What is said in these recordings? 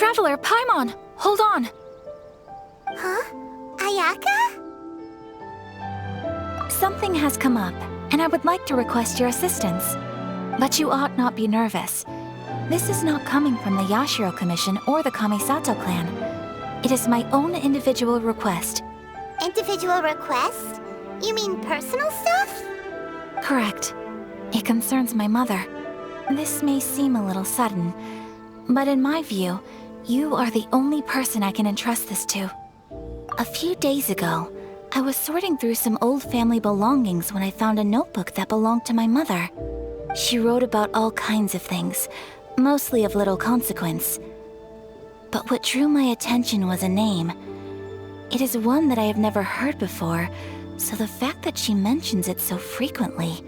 Traveler, Paimon! Hold on! Huh? Ayaka? Something has come up, and I would like to request your assistance. But you ought not be nervous. This is not coming from the Yashiro Commission or the Kamisato clan. It is my own individual request. Individual request? You mean personal stuff? Correct. It concerns my mother. This may seem a little sudden, but in my view, you are the only person I can entrust this to. A few days ago, I was sorting through some old family belongings when I found a notebook that belonged to my mother. She wrote about all kinds of things, mostly of little consequence. But what drew my attention was a name. It is one that I have never heard before, so the fact that she mentions it so frequently,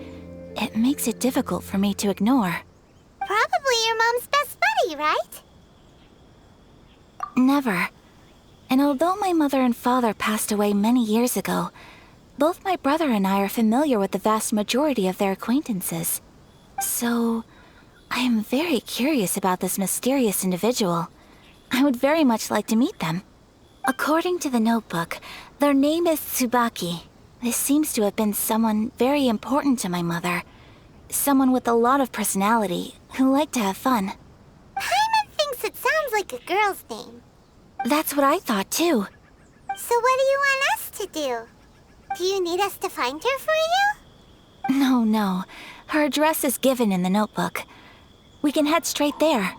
it makes it difficult for me to ignore. Probably your mom's best buddy, right? Never. And although my mother and father passed away many years ago, both my brother and I are familiar with the vast majority of their acquaintances. So, I am very curious about this mysterious individual. I would very much like to meet them. According to the notebook, their name is Tsubaki. This seems to have been someone very important to my mother. Someone with a lot of personality, who liked to have fun. Paimon thinks it sounds like a girl's name. That's what I thought too. So what do you want us to do? Do you need us to find her for you? No. Her address is given in the notebook. We can head straight there.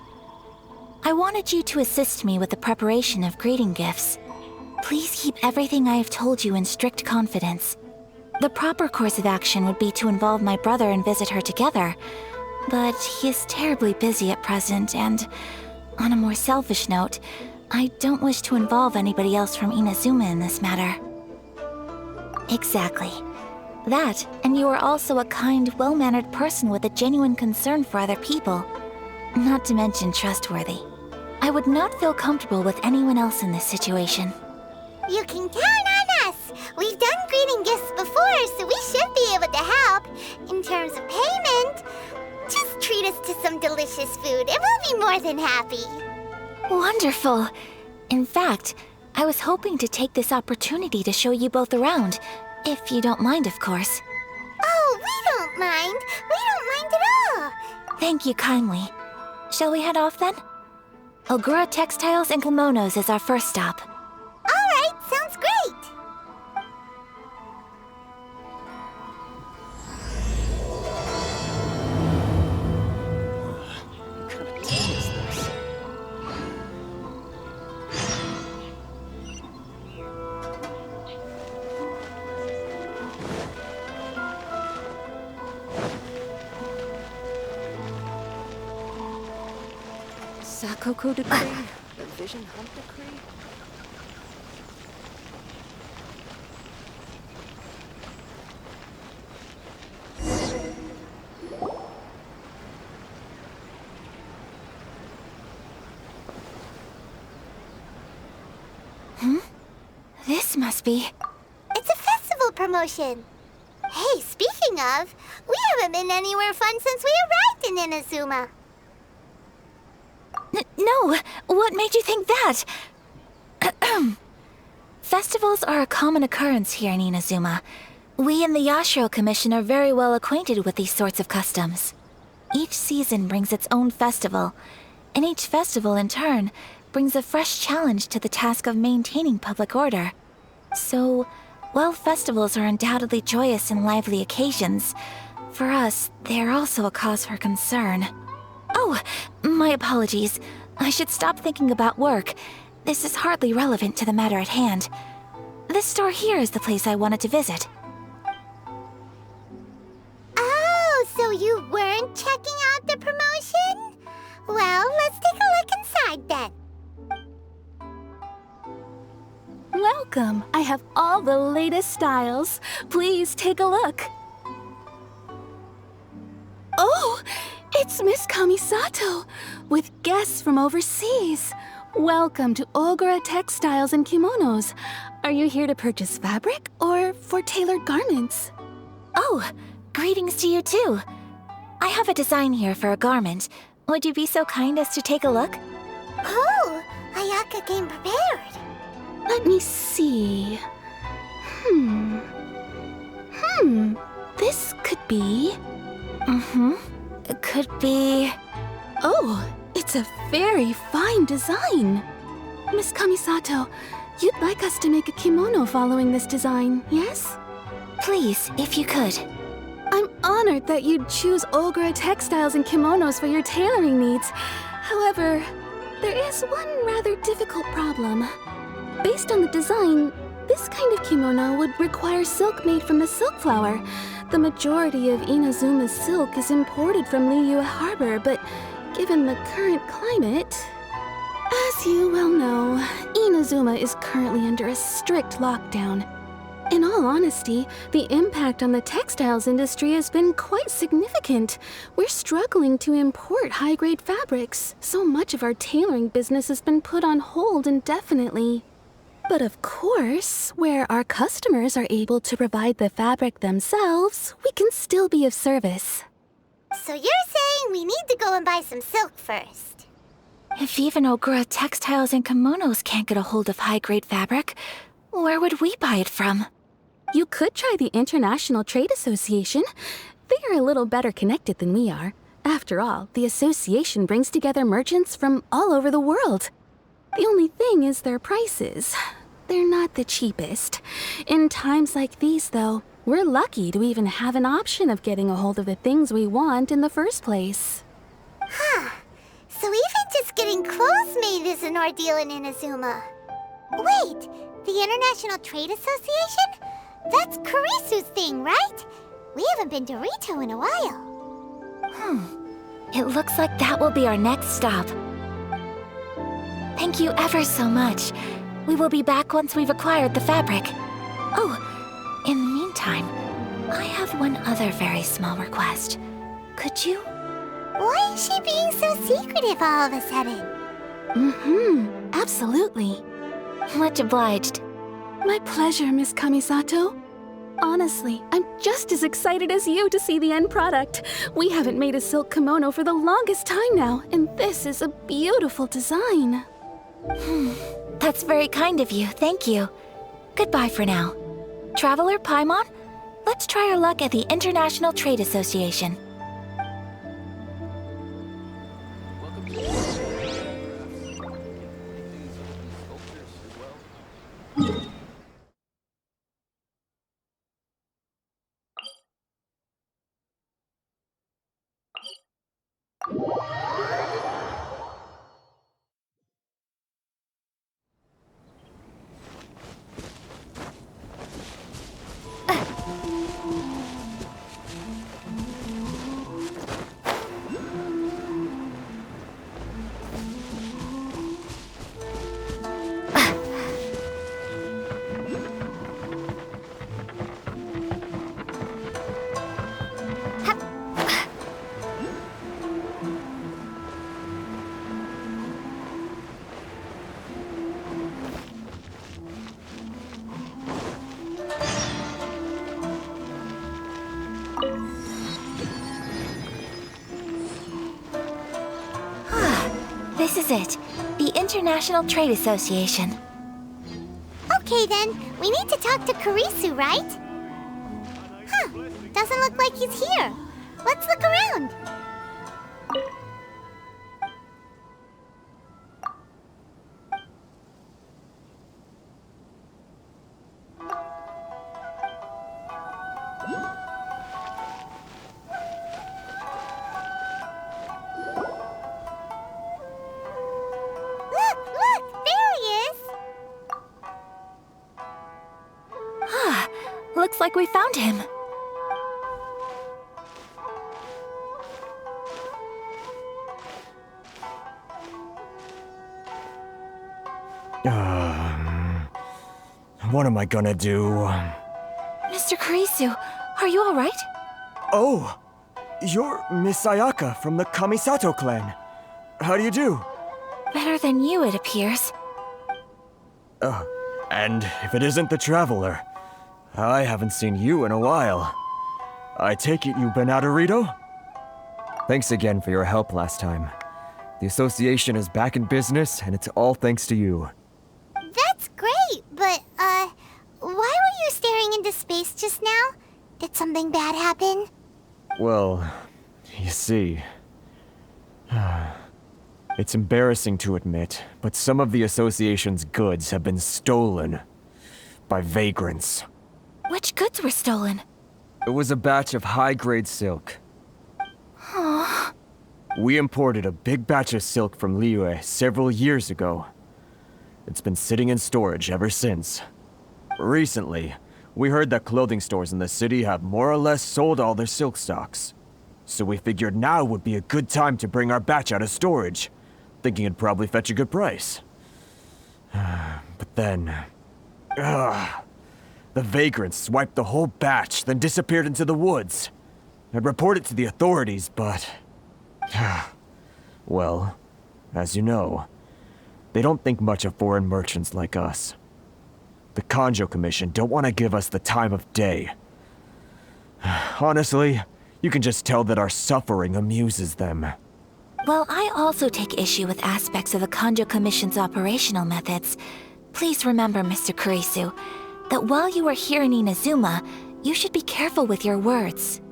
I wanted you to assist me with the preparation of greeting gifts. Please keep everything I have told you in strict confidence. The proper course of action would be to involve my brother and visit her together, but he is terribly busy at present, and on a more selfish note, I don't wish to involve anybody else from Inazuma in this matter. Exactly. That, and you are also a kind, well-mannered person with a genuine concern for other people. Not to mention trustworthy. I would not feel comfortable with anyone else in this situation. You can count on us! We've done greeting gifts before, so we should be able to help. In terms of payment, just treat us to some delicious food and we'll be more than happy. Wonderful! In fact, I was hoping to take this opportunity to show you both around, if you don't mind, of course. Oh, we don't mind. We don't mind at all. Thank you kindly. Shall we head off then? Ogura Textiles and Kimonos is our first stop. All right, sounds great. What kind of tea is this? Sakoko decree? The Vision Hunt decree? This must be... It's a festival promotion. Hey, speaking of, we haven't been anywhere fun since we arrived in Inazuma. No! What made you think that? Festivals are a common occurrence here in Inazuma. We in the Yashiro Commission are very well acquainted with these sorts of customs. Each season brings its own festival, and each festival in turn brings a fresh challenge to the task of maintaining public order. So, while festivals are undoubtedly joyous and lively occasions, for us, they are also a cause for concern. Oh, my apologies. I should stop thinking about work. This is hardly relevant to the matter at hand. This store here is the place I wanted to visit. Oh, so you weren't checking out the promotion? Well, let's take a look inside then. Welcome! I have all the latest styles. Please take a look. Oh! It's Miss Kamisato, with guests from overseas. Welcome to Ogura Textiles and Kimonos. Are you here to purchase fabric or for tailored garments? Oh, greetings to you too. I have a design here for a garment. Would you be so kind as to take a look? Oh, Sayaka came prepared. Let me see. This could be... It could be... Oh, it's a very fine design. Miss Kamisato, you'd like us to make a kimono following this design, yes? Please, if you could. I'm honored that you'd choose Ogura textiles and kimonos for your tailoring needs. However, there is one rather difficult problem. Based on the design, this kind of kimono would require silk made from the silk flower. The majority of Inazuma's silk is imported from Liyue Harbor, but given the current climate... As you well know, Inazuma is currently under a strict lockdown. In all honesty, the impact on the textiles industry has been quite significant. We're struggling to import high-grade fabrics. So much of our tailoring business has been put on hold indefinitely. But of course, where our customers are able to provide the fabric themselves, we can still be of service. So you're saying we need to go and buy some silk first? If even Ogura textiles and kimonos can't get a hold of high-grade fabric, where would we buy it from? You could try the International Trade Association. They are a little better connected than we are. After all, the association brings together merchants from all over the world. The only thing is their prices. They're not the cheapest. In times like these, though, we're lucky to even have an option of getting a hold of the things we want in the first place. So even just getting clothes made is an ordeal in Inazuma. Wait, the International Trade Association? That's Kurisu's thing, right? We haven't been to Rito in a while. It looks like that will be our next stop. Thank you ever so much. We will be back once we've acquired the fabric. Oh, in the meantime, I have one other very small request. Could you? Why is she being so secretive all of a sudden? Absolutely. Much obliged. My pleasure, Miss Kamisato. Honestly, I'm just as excited as you to see the end product. We haven't made a silk kimono for the longest time now, and this is a beautiful design. That's very kind of you, thank you. Goodbye for now. Traveler Paimon, let's try our luck at the International Trade Association. This is it. The International Trade Association. Okay then, we need to talk to Kurisu, right? Doesn't look like he's here. Let's look around. Look, there he is. Looks like we found him. What am I gonna do? Mr. Kurisu, are you all right? Oh! You're Miss Sayaka from the Kamisato clan. How do you do? Better than you, it appears. And if it isn't the Traveler, I haven't seen you in a while. I take it you've been out of Rito? Thanks again for your help last time. The association is back in business, and it's all thanks to you. That's great, but, why were you staring into space just now? Did something bad happen? Well, you see... It's embarrassing to admit, but some of the association's goods have been stolen by vagrants. Which goods were stolen? It was a batch of high-grade silk. We imported a big batch of silk from Liyue several years ago. It's been sitting in storage ever since. Recently, we heard that clothing stores in the city have more or less sold all their silk stocks. So we figured now would be a good time to bring our batch out of storage, thinking it'd probably fetch a good price. But then... the vagrants swiped the whole batch, then disappeared into the woods. I'd report it to the authorities, but... well, as you know, they don't think much of foreign merchants like us. The Kanjo Commission don't want to give us the time of day. Honestly, you can just tell that our suffering amuses them. While I also take issue with aspects of the Kanjo Commission's operational methods, please remember, Mr. Kurisu, that while you are here in Inazuma, you should be careful with your words.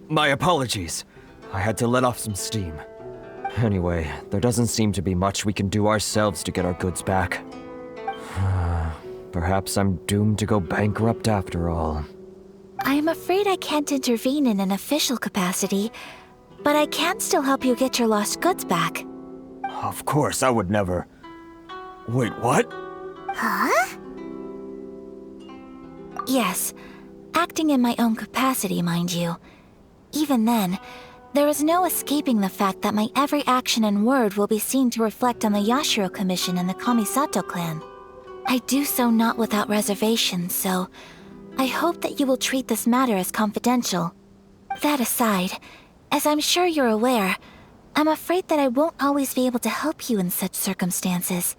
My apologies. I had to let off some steam. Anyway, there doesn't seem to be much we can do ourselves to get our goods back. Perhaps I'm doomed to go bankrupt after all. I am afraid I can't intervene in an official capacity, but I can still help you get your lost goods back. Of course, I would never... Wait, what? Huh? Yes, acting in my own capacity, mind you. Even then, there is no escaping the fact that my every action and word will be seen to reflect on the Yashiro Commission and the Kamisato clan. I do so not without reservation, so I hope that you will treat this matter as confidential. That aside, as I'm sure you're aware, I'm afraid that I won't always be able to help you in such circumstances.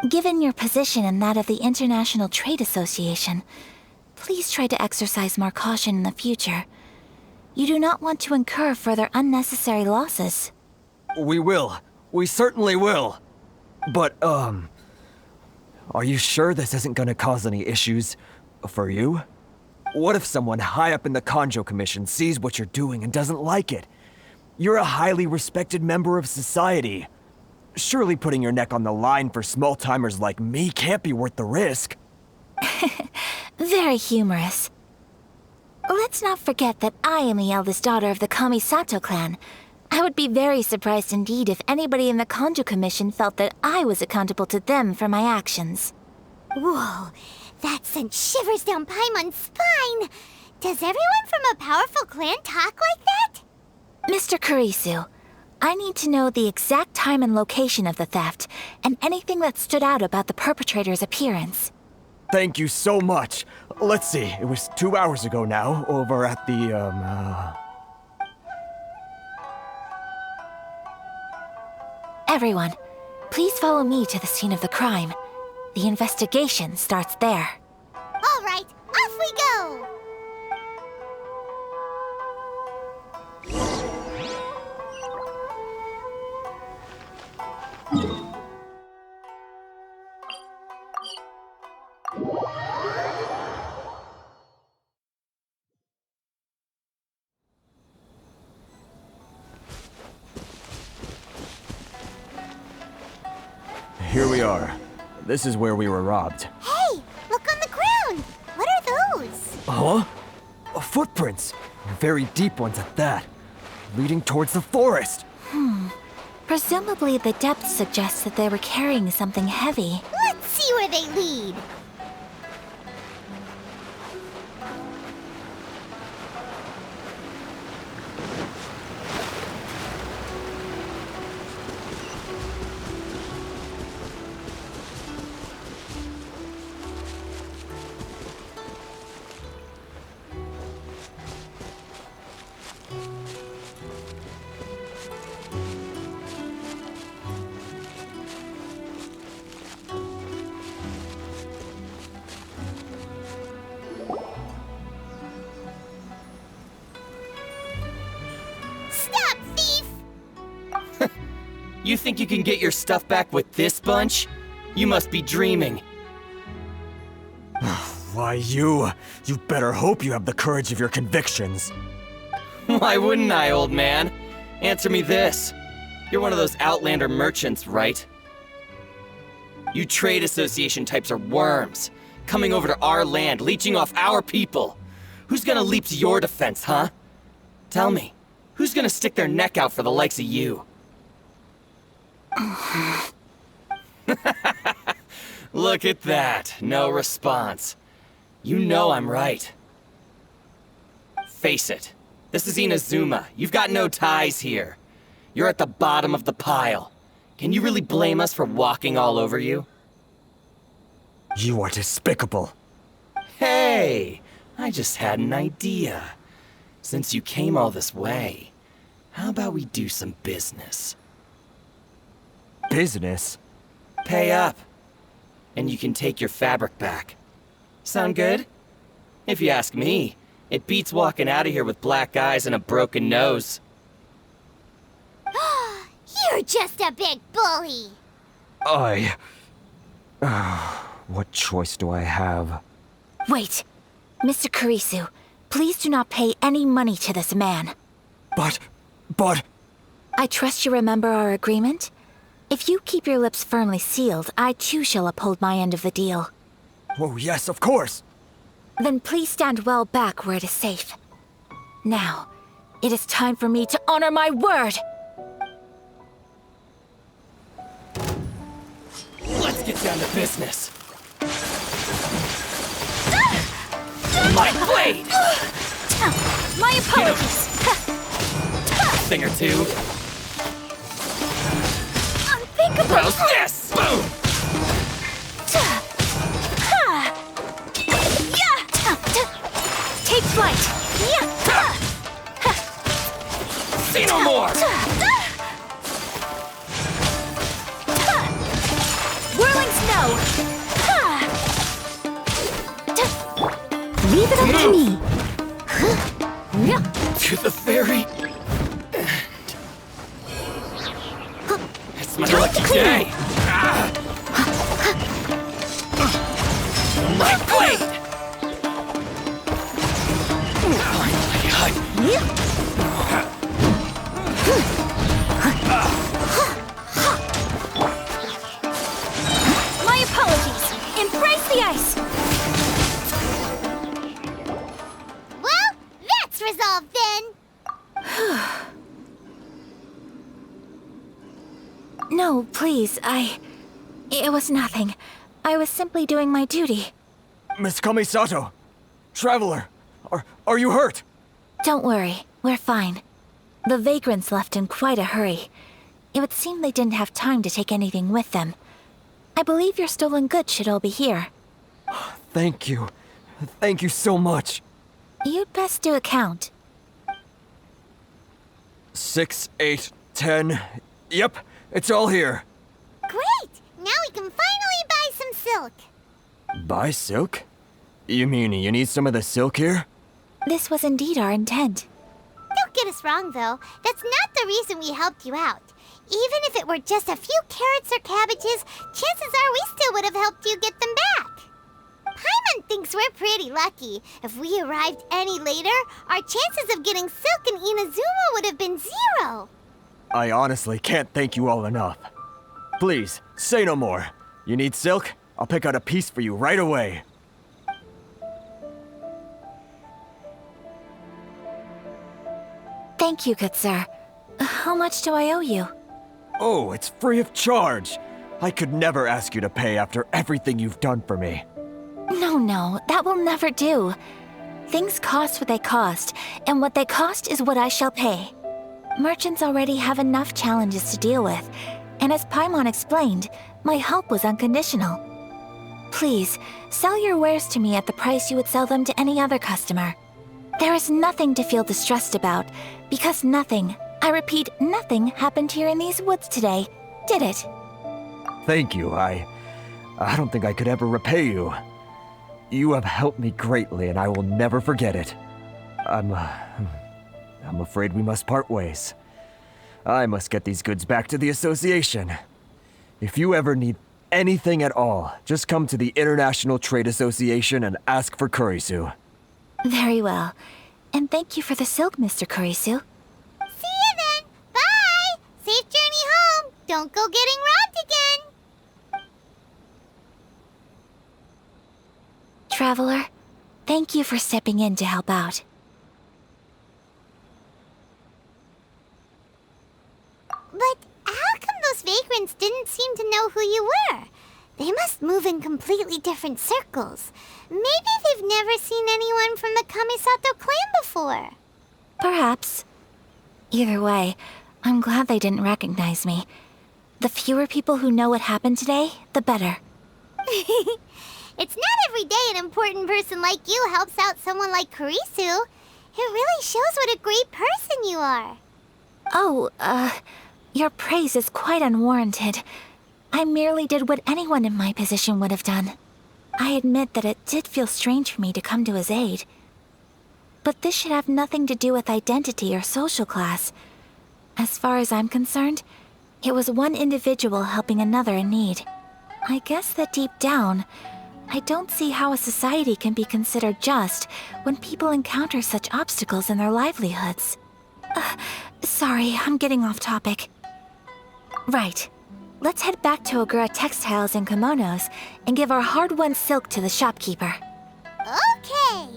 Given your position and that of the International Trade Association, please try to exercise more caution in the future. You do not want to incur further unnecessary losses. We will. We certainly will. But, are you sure this isn't gonna cause any issues for you? What if someone high up in the Kanjo Commission sees what you're doing and doesn't like it? You're a highly respected member of society. Surely putting your neck on the line for small-timers like me can't be worth the risk. Very humorous. Let's not forget that I am the eldest daughter of the Kamisato clan. I would be very surprised indeed if anybody in the Kanjo Commission felt that I was accountable to them for my actions. Whoa, that sent shivers down Paimon's spine! Does everyone from a powerful clan talk like that? Mr. Kurisu, I need to know the exact time and location of the theft, and anything that stood out about the perpetrator's appearance. Thank you so much. Let's see, it was 2 hours ago now, over at the, Everyone, please follow me to the scene of the crime. The investigation starts there. All right, off we go! Here we are. This is where we were robbed. Hey, look on the ground! What are those? Huh? Footprints! Very deep ones at that. Leading towards the forest. Presumably the depth suggests that they were carrying something heavy. Let's see where they lead. You think you can get your stuff back with this bunch? You must be dreaming. Why, you better hope you have the courage of your convictions. Why wouldn't I, old man? Answer me this. You're one of those Outlander merchants, right? You trade association types are worms, coming over to our land, leeching off our people. Who's gonna leap to your defense, huh? Tell me, who's gonna stick their neck out for the likes of you? Look at that, no response. You know I'm right. Face it, this is Inazuma. You've got no ties here. You're at the bottom of the pile. Can you really blame us for walking all over you? You are despicable. Hey, I just had an idea. Since you came all this way, how about we do some business? Business? Pay up, and you can take your fabric back. Sound good? If you ask me, it beats walking out of here with black eyes and a broken nose. You're just a big bully. What choice do I have? Wait. Mr. Kurisu, please do not pay any money to this man. But... I trust you remember our agreement? If you keep your lips firmly sealed, I too shall uphold my end of the deal. Oh, yes, of course. Then please stand well back where it is safe. Now, it is time for me to honor my word! Let's get down to business. My blade! My apologies! Thing or two. Unthinkable! How's this? Boom! Take flight! See no more! Whirling snow! Leave it up to me. To the very It's my lucky day! My blade! My apologies! Embrace the ice! Well, that's resolved then. No, please, It was nothing. I was simply doing my duty. Miss Kamisato! Traveler! Are you hurt? Don't worry, we're fine. The vagrants left in quite a hurry. It would seem they didn't have time to take anything with them. I believe your stolen goods should all be here. Thank you. Thank you so much. You'd best do a count. 6, 8, 10. Yep, it's all here. Great! Now we can finally buy some silk. Buy silk? You mean you need some of the silk here? This was indeed our intent. Don't get us wrong, though. That's not the reason we helped you out. Even if it were just a few carrots or cabbages, chances are we still would have helped you get them back. Paimon thinks we're pretty lucky. If we arrived any later, our chances of getting silk in Inazuma would have been 0. I honestly can't thank you all enough. Please, say no more. You need silk? I'll pick out a piece for you right away. Thank you, good sir. How much do I owe you? Oh, it's free of charge. I could never ask you to pay after everything you've done for me. No, that will never do. Things cost what they cost, and what they cost is what I shall pay. Merchants already have enough challenges to deal with, and as Paimon explained, my help was unconditional. Please, sell your wares to me at the price you would sell them to any other customer. There is nothing to feel distressed about, because nothing, I repeat, nothing happened here in these woods today, did it? Thank you. I don't think I could ever repay you. You have helped me greatly, and I will never forget it. I'm afraid we must part ways. I must get these goods back to the association. If you ever need anything at all, just come to the International Trade Association and ask for Kurisu. Very well. And thank you for the silk, Mr. Kurisu. See you then. Bye. Safe journey home. Don't go getting robbed again. Traveler, thank you for stepping in to help out. But how come those vagrants didn't seem to know who you were? They must move in completely different circles. Maybe they've never seen anyone from the Kamisato clan before. Perhaps. Either way, I'm glad they didn't recognize me. The fewer people who know what happened today, the better. It's not every day an important person like you helps out someone like Kurisu. It really shows what a great person you are. Oh, your praise is quite unwarranted. I merely did what anyone in my position would have done. I admit that it did feel strange for me to come to his aid. But this should have nothing to do with identity or social class. As far as I'm concerned, it was one individual helping another in need. I guess that deep down, I don't see how a society can be considered just when people encounter such obstacles in their livelihoods. Sorry, I'm getting off topic. Right. Let's head back to Ogura Textiles and Kimonos and give our hard-won silk to the shopkeeper. Okay.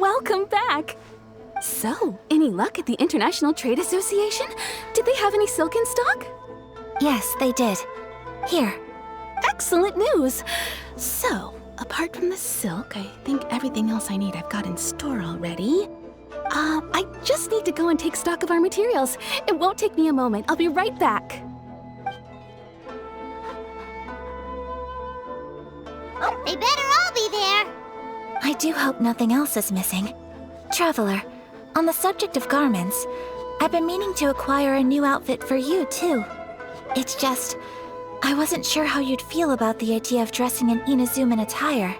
Welcome back! So, any luck at the International Trade Association? Did they have any silk in stock? Yes, they did. Here. Excellent news! So, apart from the silk, I think everything else I need I've got in store already. I just need to go and take stock of our materials. It won't take me a moment. I'll be right back. They better all be there. I do hope nothing else is missing. Traveler, on the subject of garments, I've been meaning to acquire a new outfit for you, too. It's just, I wasn't sure how you'd feel about the idea of dressing in Inazuman attire.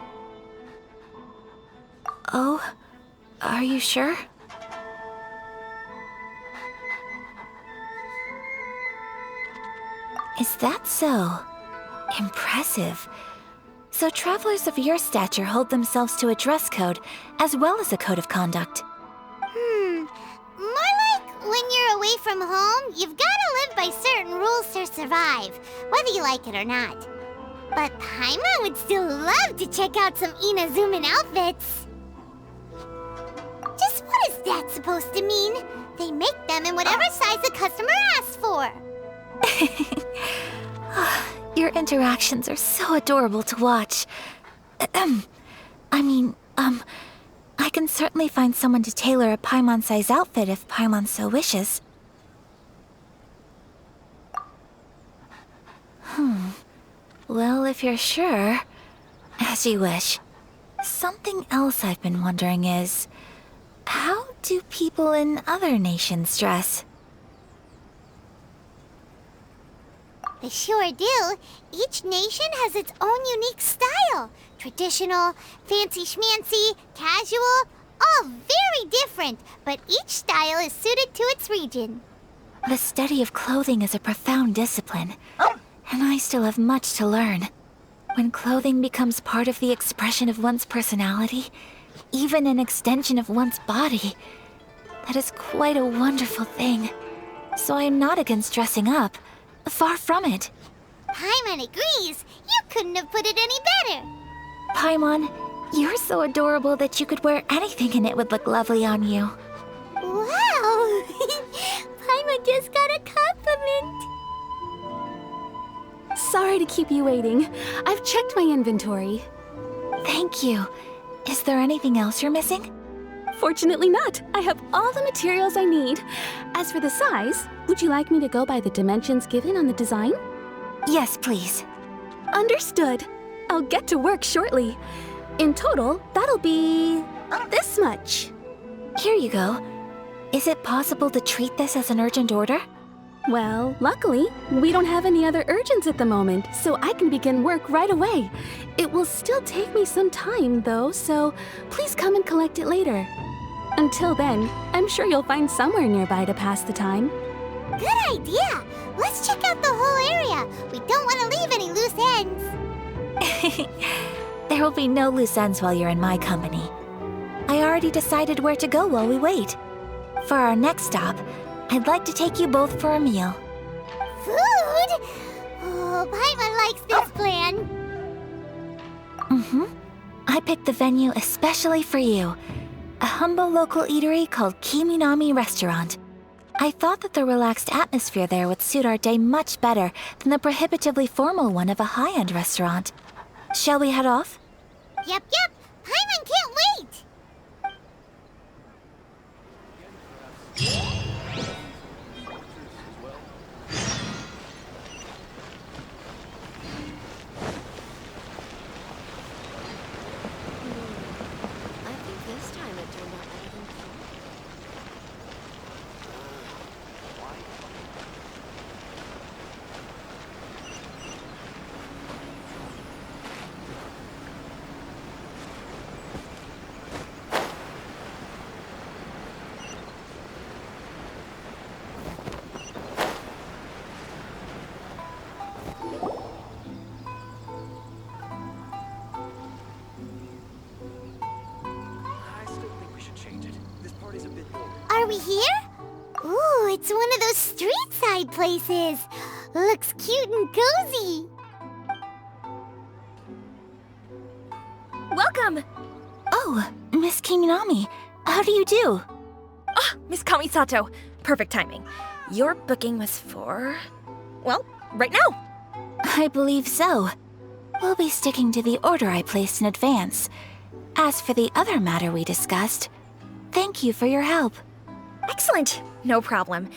Oh, are you sure? Is that so? Impressive. So travelers of your stature hold themselves to a dress code, as well as a code of conduct. More like when you're away from home, you've gotta live by certain rules to survive, whether you like it or not. But Paimon would still love to check out some Inazuman outfits. Just what is that supposed to mean? They make them in whatever size the customer asks for. Your interactions are so adorable to watch. I can certainly find someone to tailor a Paimon-size outfit if Paimon so wishes. Well, if you're sure, as you wish. Something else I've been wondering is, how do people in other nations dress? They sure do. Each nation has its own unique style. Traditional, fancy schmancy, casual, all very different, but each style is suited to its region. The study of clothing is a profound discipline, and I still have much to learn. When clothing becomes part of the expression of one's personality, even an extension of one's body, that is quite a wonderful thing. So I am not against dressing up. Far from it. Paimon agrees. You couldn't have put it any better. Paimon, you're so adorable that you could wear anything and it would look lovely on you. Wow! Paimon just got a compliment. Sorry to keep you waiting. I've checked my inventory. Thank you. Is there anything else you're missing? Fortunately not. I have all the materials I need. As for the size, would you like me to go by the dimensions given on the design? Yes, please. Understood. I'll get to work shortly. In total, that'll be this much. Here you go. Is it possible to treat this as an urgent order? Well, luckily, we don't have any other urgents at the moment, so I can begin work right away. It will still take me some time, though, so please come and collect it later. Until then, I'm sure you'll find somewhere nearby to pass the time. Good idea! Let's check out the whole area. We don't want to leave any loose ends. There will be no loose ends while you're in my company. I already decided where to go while we wait. For our next stop, I'd like to take you both for a meal. Food? Oh, Paimon likes this plan. I picked the venue especially for you. A humble local eatery called Kiminami Restaurant. I thought that the relaxed atmosphere there would suit our day much better than the prohibitively formal one of a high-end restaurant. Shall we head off? Yep. Paimon can't wait. I think this time it turned out better than before. I still think we should change it. This party's a bit boring. Are we here? Ooh, it's one of those street side places. Looks cute and cozy. Welcome! Oh, Miss Kiminami, how do you do? Miss Kamisato, perfect timing. Your booking was for... well, right now. I believe so. We'll be sticking to the order I placed in advance. As for the other matter we discussed, thank you for your help. Excellent, no problem.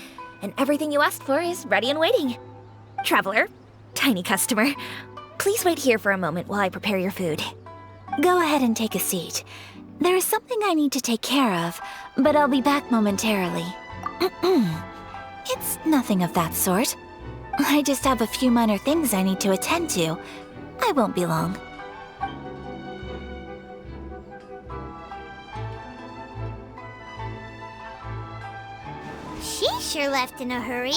And everything you asked for is ready and waiting. Traveler, tiny customer, please wait here for a moment while I prepare your food. Go ahead and take a seat. There is something I need to take care of, but I'll be back momentarily. It's nothing of that sort. I just have a few minor things I need to attend to. I won't be long. She sure left in a hurry.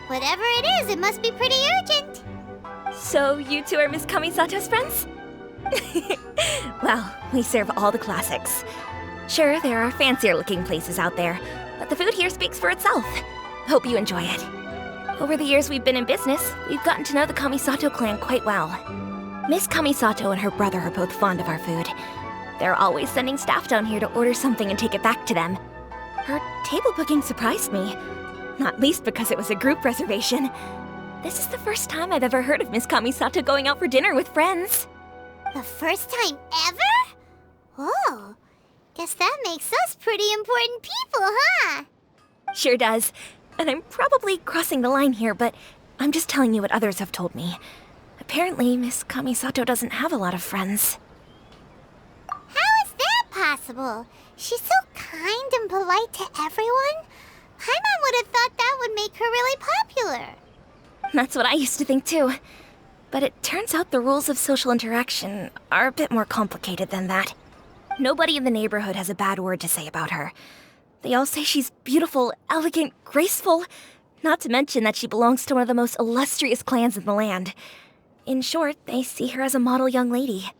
Whatever it is, it must be pretty urgent. So you two are Miss Kamisato's friends? Well, we serve all the classics. Sure, there are fancier looking places out there, but the food here speaks for itself. Hope you enjoy it. Over the years we've been in business, we've gotten to know the Kamisato clan quite well. Miss Kamisato and her brother are both fond of our food. They're always sending staff down here to order something and take it back to them. Her table booking surprised me, not least because it was a group reservation. This is the first time I've ever heard of Miss Kamisato going out for dinner with friends. The first time ever? Oh, guess that makes us pretty important people, huh? Sure does. And I'm probably crossing the line here, but I'm just telling you what others have told me. Apparently, Miss Kamisato doesn't have a lot of friends. How is that possible? She's so kind and polite to everyone. Paimon would have thought that would make her really popular. That's what I used to think too. But it turns out the rules of social interaction are a bit more complicated than that. Nobody in the neighborhood has a bad word to say about her. They all say she's beautiful, elegant, graceful, not to mention that she belongs to one of the most illustrious clans in the land. In short, they see her as a model young lady.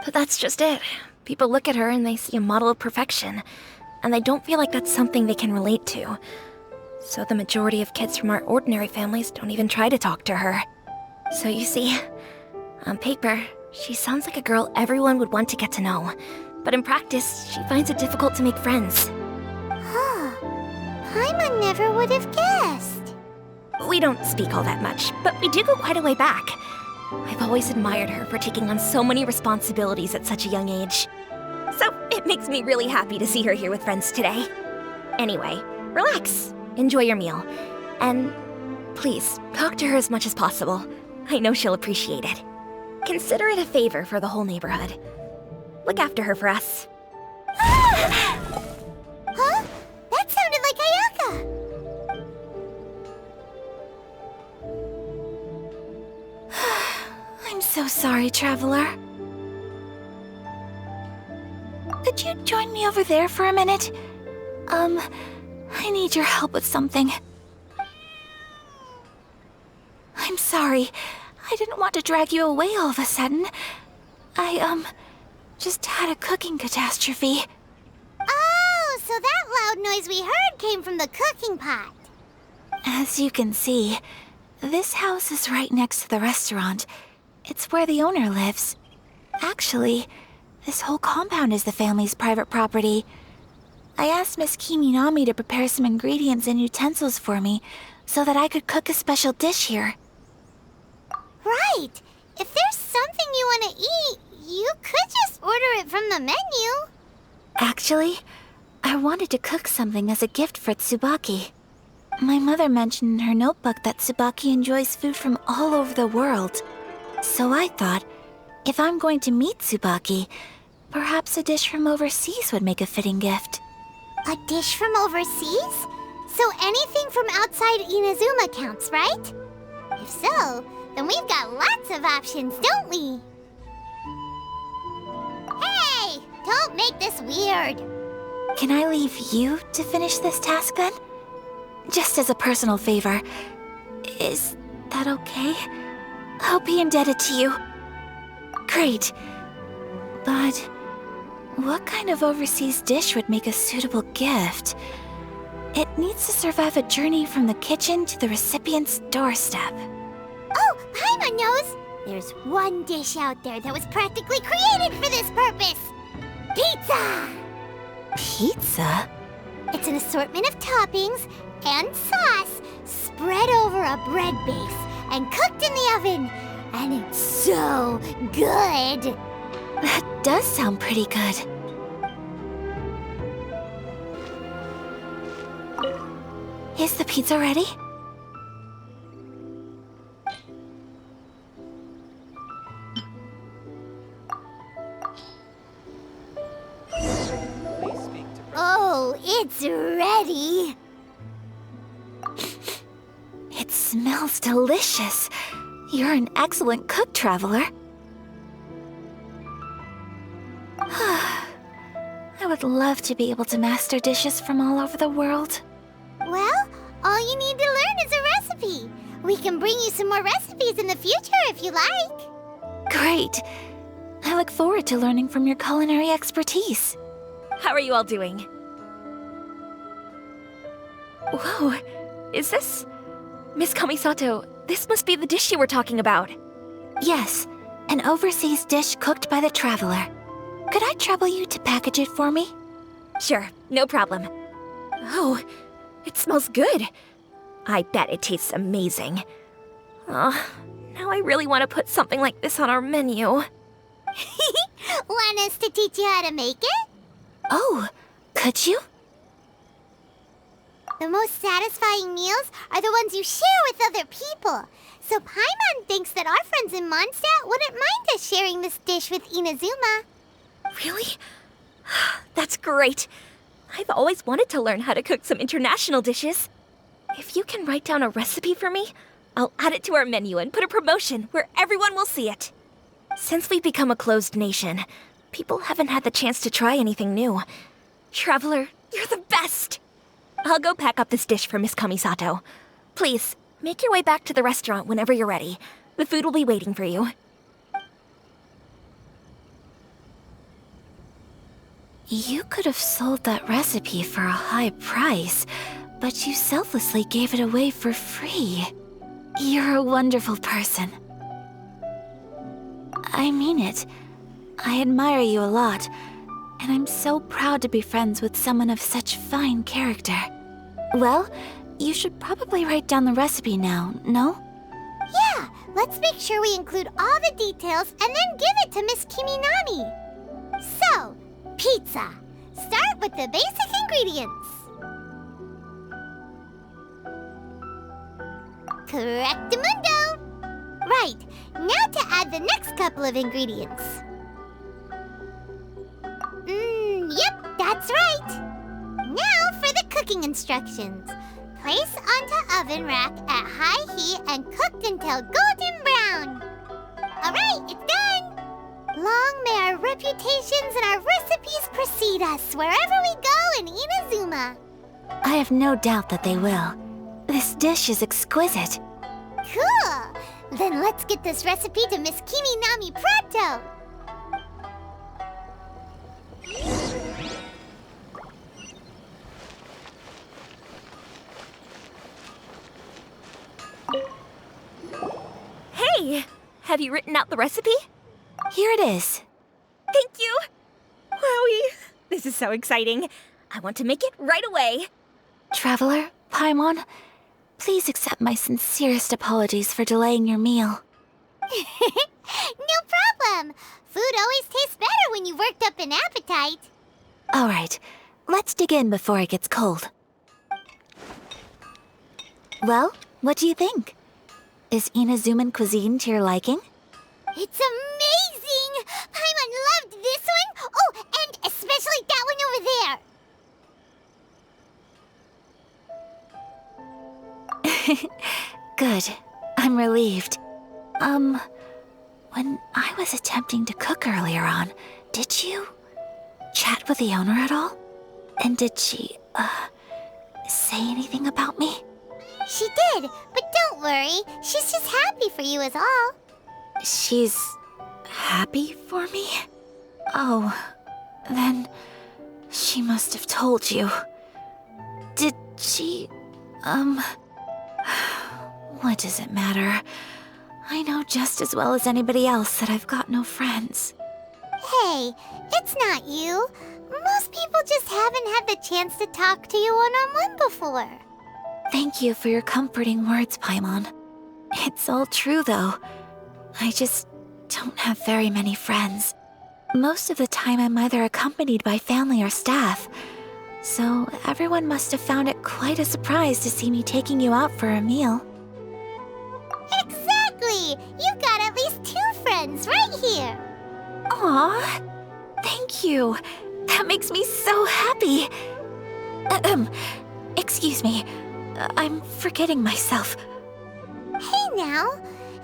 But that's just it. People look at her and they see a model of perfection, and they don't feel like that's something they can relate to. So the majority of kids from our ordinary families don't even try to talk to her. So you see, on paper, she sounds like a girl everyone would want to get to know. But in practice, she finds it difficult to make friends. Huh. Paimon never would have guessed. We don't speak all that much, but we do go quite a way back. I've always admired her for taking on so many responsibilities at such a young age. So it Makes me really happy to see her here with friends today. Anyway, relax. Enjoy your meal. And please, talk to her as much as possible. I know she'll appreciate it. Consider it a favor for the whole neighborhood. Look after her for us. Huh? That sounded like Ayaka! I'm so sorry, Traveler. Could you join me over there for a minute? I need your help with something. I'm sorry. I didn't want to drag you away all of a sudden. I, just had a cooking catastrophe. Oh, so that loud noise we heard came from the cooking pot. As you can see, this house is right next to the restaurant. It's where the owner lives. Actually, this whole compound is the family's private property. I asked Miss Kiminami to prepare some ingredients and utensils for me so that I could cook a special dish here. Right. If there's something you want to eat, you could just order it from the menu. Actually, I wanted to cook something as a gift for Tsubaki. My mother mentioned in her notebook that Tsubaki enjoys food from all over the world. So I thought, if I'm going to meet Tsubaki, perhaps a dish from overseas would make a fitting gift. A dish from overseas? So anything from outside Inazuma counts, right? If so, then we've got lots of options, don't we? Hey! Don't make this weird. Can I leave you to finish this task then? Just as a personal favor. Is that okay? I'll be indebted to you. Great. But what kind of overseas dish would make a suitable gift? It needs to survive a journey from the kitchen to the recipient's doorstep. Oh, Paimon knows! There's one dish out there that was practically created for this purpose! Pizza! Pizza? It's an assortment of toppings and sauce spread over a bread base and cooked in the oven. And it's so good! That does sound pretty good. Is the pizza ready? Oh, it's ready! It smells delicious. You're an excellent cook, Traveler. I would love to be able to master dishes from all over the world. Well, all you need to learn is a recipe. We can bring you some more recipes in the future if you like. Great. I look forward to learning from your culinary expertise. How are you all doing? Whoa, is this... Miss Kamisato, this must be the dish you were talking about. Yes, an overseas dish cooked by the Traveler. Could I trouble you to package it for me? Sure, no problem. Oh, it smells good. I bet it tastes amazing. Oh, now I really want to put something like this on our menu. Want us to teach you how to make it? Oh, could you? The most satisfying meals are the ones you share with other people. So Paimon thinks that our friends in Mondstadt wouldn't mind us sharing this dish with Inazuma. Really? That's great. I've always wanted to learn how to cook some international dishes. If you can write down a recipe for me, I'll add it to our menu and put a promotion where everyone will see it. Since we've become a closed nation, people haven't had the chance to try anything new. Traveler, you're the best! I'll go pack up this dish for Miss Kamisato. Please, make your way back to the restaurant whenever you're ready. The food will be waiting for you. You could have sold that recipe for a high price, but you selflessly gave it away for free. You're a wonderful person. I mean it. I admire you a lot, and I'm so proud to be friends with someone of such fine character. Well, you should probably write down the recipe now, no? Yeah, let's make sure we include all the details and then give it to Miss Kiminami. So, pizza, Start with the basic ingredients. Correctamundo! Right, now to add the next couple of ingredients. Yep, that's right. Now for the cooking instructions. Place onto oven rack at high heat and cooked until golden brown. Alright, it's done! Long may our reputations and our recipes precede us wherever we go in Inazuma. I have no doubt that they will. This dish is exquisite. Cool! Then let's get this recipe to Miss Kimi Nami pronto! Hey! Have you written out the recipe? Here it is. Thank you! Wowie! This is so exciting. I want to make it right away. Traveler, Paimon, please accept my sincerest apologies for delaying your meal. No problem! Food always tastes better when you've worked up an appetite. All right, let's dig in before it gets cold. Well, what do you think? Is Inazuman cuisine to your liking? It's amazing! Paimon loved this one! Oh, and especially that one over there! Good. I'm relieved. When I was attempting to cook earlier on, did you chat with the owner at all? And did she, say anything about me? She did, but don't worry. She's just happy for you is all. She's happy for me? Oh, then she must have told you. Did she, what does it matter? I know just as well as anybody else that I've got no friends. Hey, it's not you. Most people just haven't had the chance to talk to you one-on-one before. Thank you for your comforting words, Paimon. It's all true, though. I just don't have very many friends. Most of the time I'm either accompanied by family or staff, so everyone must have found it quite a surprise to see me taking you out for a meal. Exactly! You've got at least 2 friends right here. Aw, thank you. That makes me so happy. Excuse me. I'm forgetting myself. Hey now,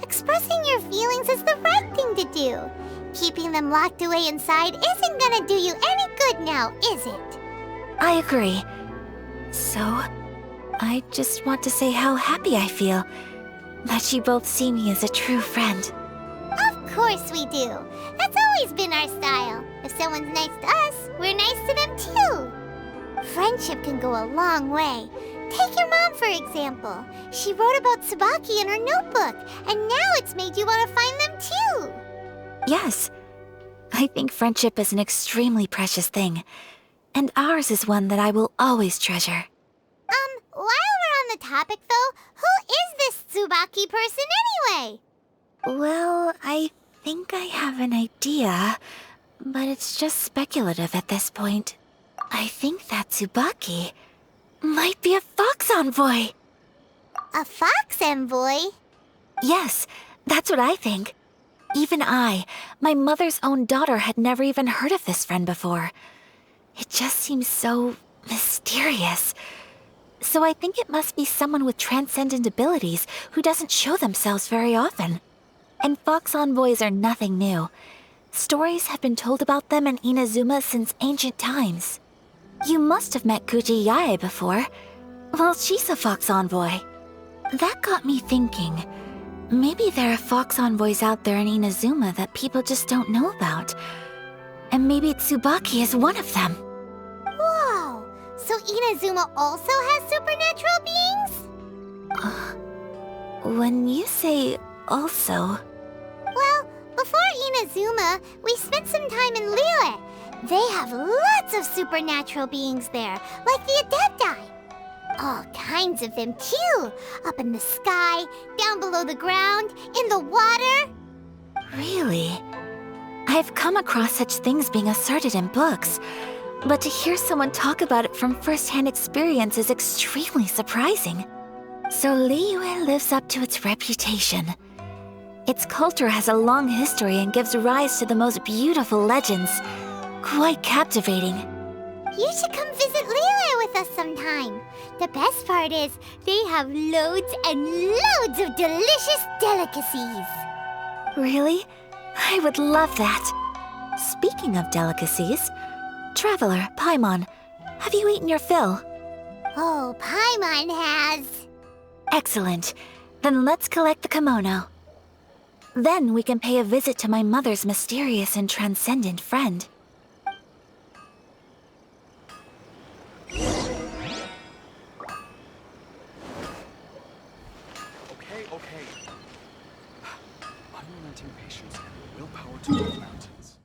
expressing your feelings is the right thing to do. Keeping them locked away inside isn't gonna do you any good now, is it? I agree. So, I just want to say how happy I feel that you both see me as a true friend. Of course we do. That's always been our style. If someone's nice to us, we're nice to them too. Friendship can go a long way. Take your mom, for example. She wrote about Tsubaki in her notebook, and now it's made you want to find them too. Yes, I think friendship is an extremely precious thing, and ours is one that I will always treasure. While we're on the topic though, who is this Tsubaki person anyway? Well, I think I have an idea, but it's just speculative at this point. I think that Tsubaki might be a fox envoy. A fox envoy? Yes, that's what I think. Even I, my mother's own daughter, had never even heard of this friend before. It just seems so mysterious. So I think it must be someone with transcendent abilities who doesn't show themselves very often. And fox envoys are nothing new. Stories have been told about them in Inazuma since ancient times. You must have met Kuji Yae before. Well, she's a fox envoy. That got me thinking. Maybe there are fox envoys out there in Inazuma that people just don't know about. And maybe Tsubaki is one of them. Whoa! So Inazuma also has supernatural beings? When you say also... Well, before Inazuma, we spent some time in Liyue. They have lots of supernatural beings there, like the Adepti. All kinds of them too. Up in the sky, down below the ground, in the water. Really? I've come across such things being asserted in books, But to hear someone talk about it from first-hand experience is extremely surprising. So Liyue lives up to its reputation. Its culture has a long history and gives rise to the most beautiful legends. Quite captivating. You should come visit Liyue with us sometime. The best part is they have loads and loads of delicious delicacies. Really? I would love that. Speaking of delicacies, Traveler, Paimon, have you eaten your fill? Oh, Paimon has. Excellent. Then let's collect the kimono. Then we can pay a visit to my mother's mysterious and transcendent friend. Okay. Unrelenting patience and the willpower to move mountains.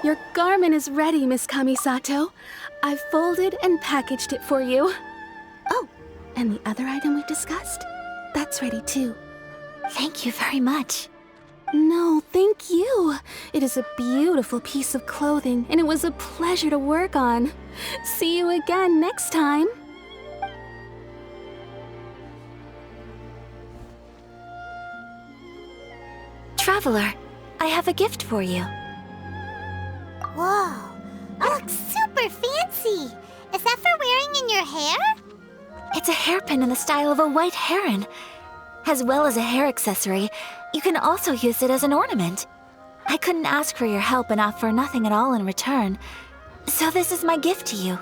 Your garment is ready, Miss Kamisato. I've folded and packaged it for you. Oh, and the other item we discussed? That's ready too. Thank you very much. No, thank you. It is a beautiful piece of clothing, and it was a pleasure to work on. See you again next time. Traveler, I have a gift for you. Whoa, that looks super fancy. Is that for wearing in your hair? It's a hairpin in the style of a white heron. As well as a hair accessory, you can also use it as an ornament. I couldn't ask for your help and offer nothing at all in return, so this is my gift to you.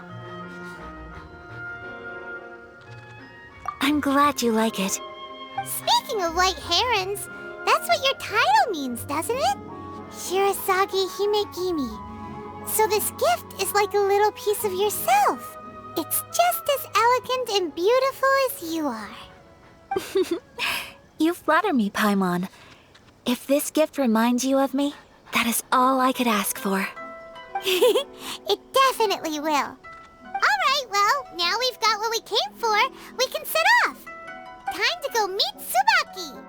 I'm glad you like it. Speaking of white herons, that's what your title means, doesn't it? Shirasagi Himegimi. So this gift is like a little piece of yourself. It's just as elegant and beautiful as you are. You flatter me, Paimon. If this gift reminds you of me, that is all I could ask for. It definitely will. Alright, well, now we've got what we came for, we can set off. Time to go meet Tsubaki.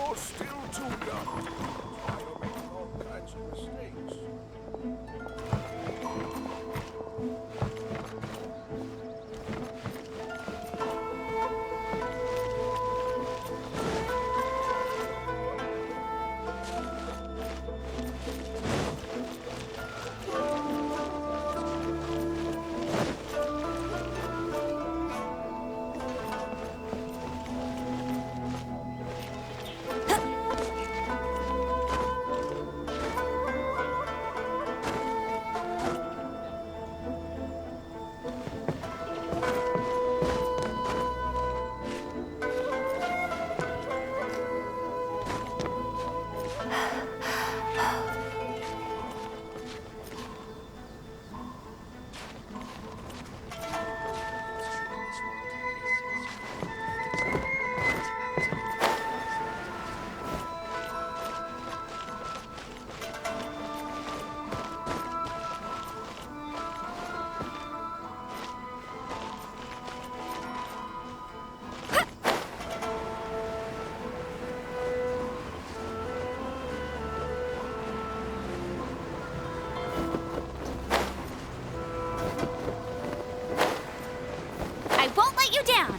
You're still too young. Why you're making all kinds of mistakes. I won't let you down!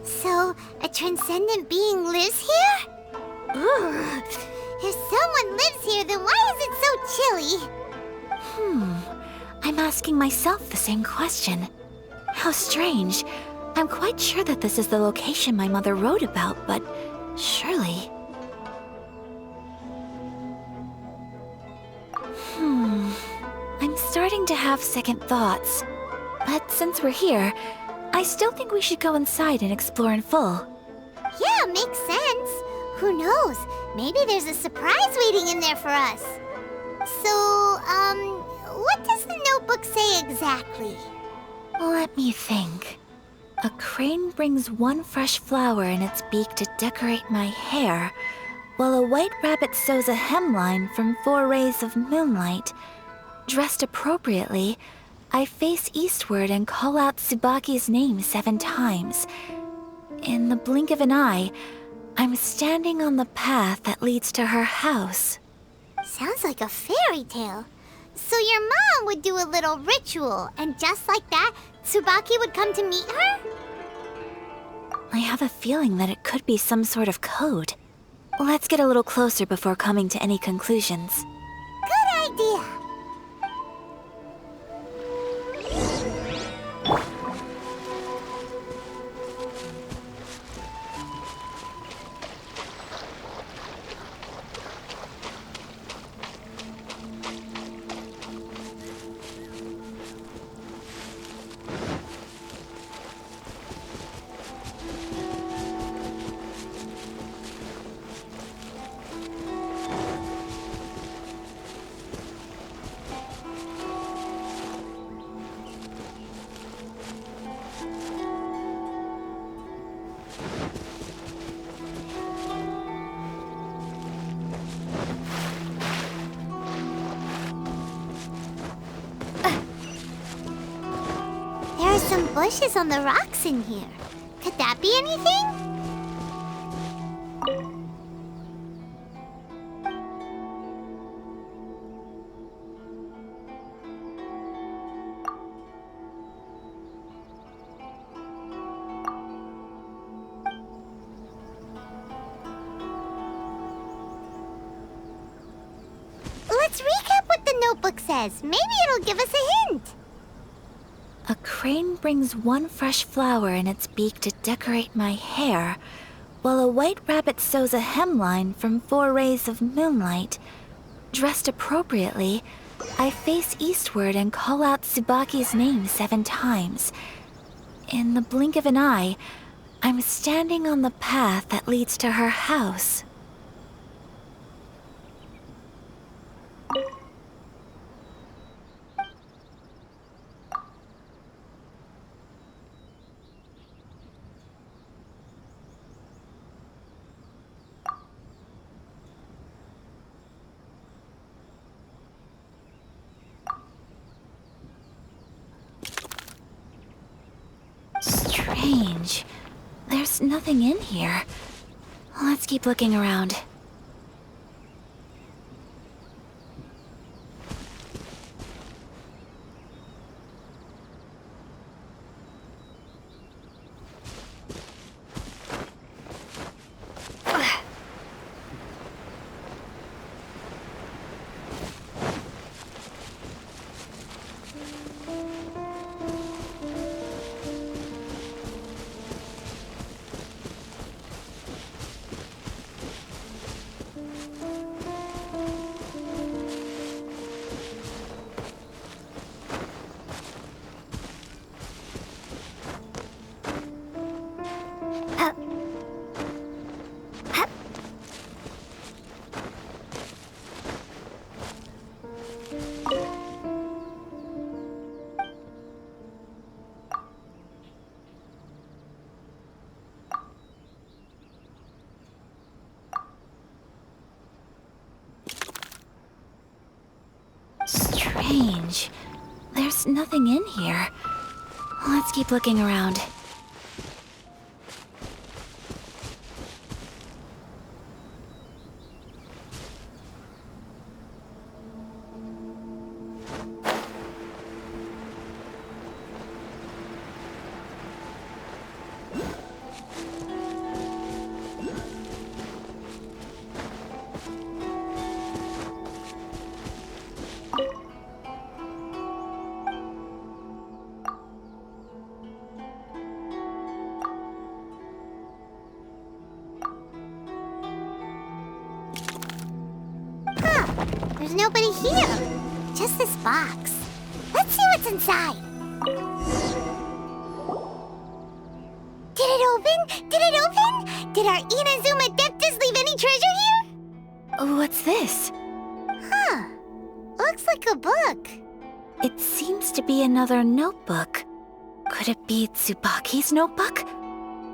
So, a transcendent being lives here? Ugh. If someone lives here, then why is it so chilly? I'm asking myself the same question. How strange. I'm quite sure that this is the location my mother wrote about, but surely... I'm starting to have second thoughts. But since we're here, I still think we should go inside and explore in full. Yeah, makes sense. Who knows? Maybe there's a surprise waiting in there for us. So, what does the notebook say exactly? Let me think. A crane brings one fresh flower in its beak to decorate my hair, while a white rabbit sews a hemline from 4 rays of moonlight. Dressed appropriately, I face eastward and call out Tsubaki's name 7 times. In the blink of an eye, I'm standing on the path that leads to her house. Sounds like a fairy tale. So your mom would do a little ritual, and just like that, Tsubaki would come to meet her? I have a feeling that it could be some sort of code. Let's get a little closer before coming to any conclusions. Good idea. There are some bushes on the rocks in here. Could that be anything? Let's recap what the notebook says. Maybe it'll give us a hint. A crane brings one fresh flower in its beak to decorate my hair, while a white rabbit sews a hemline from 4 rays of moonlight. Dressed appropriately, I face eastward and call out Tsubaki's name 7 times. In the blink of an eye, I'm standing on the path that leads to her house. Strange. There's nothing in here. Let's keep looking around. Strange. There's nothing in here. Let's keep looking around. There's nobody here. Just this box. Let's see what's inside. Did it open? Did it open? Did our Inazuma Adeptus leave any treasure here? What's this? Huh. Looks like a book. It seems to be another notebook. Could it be Tsubaki's notebook?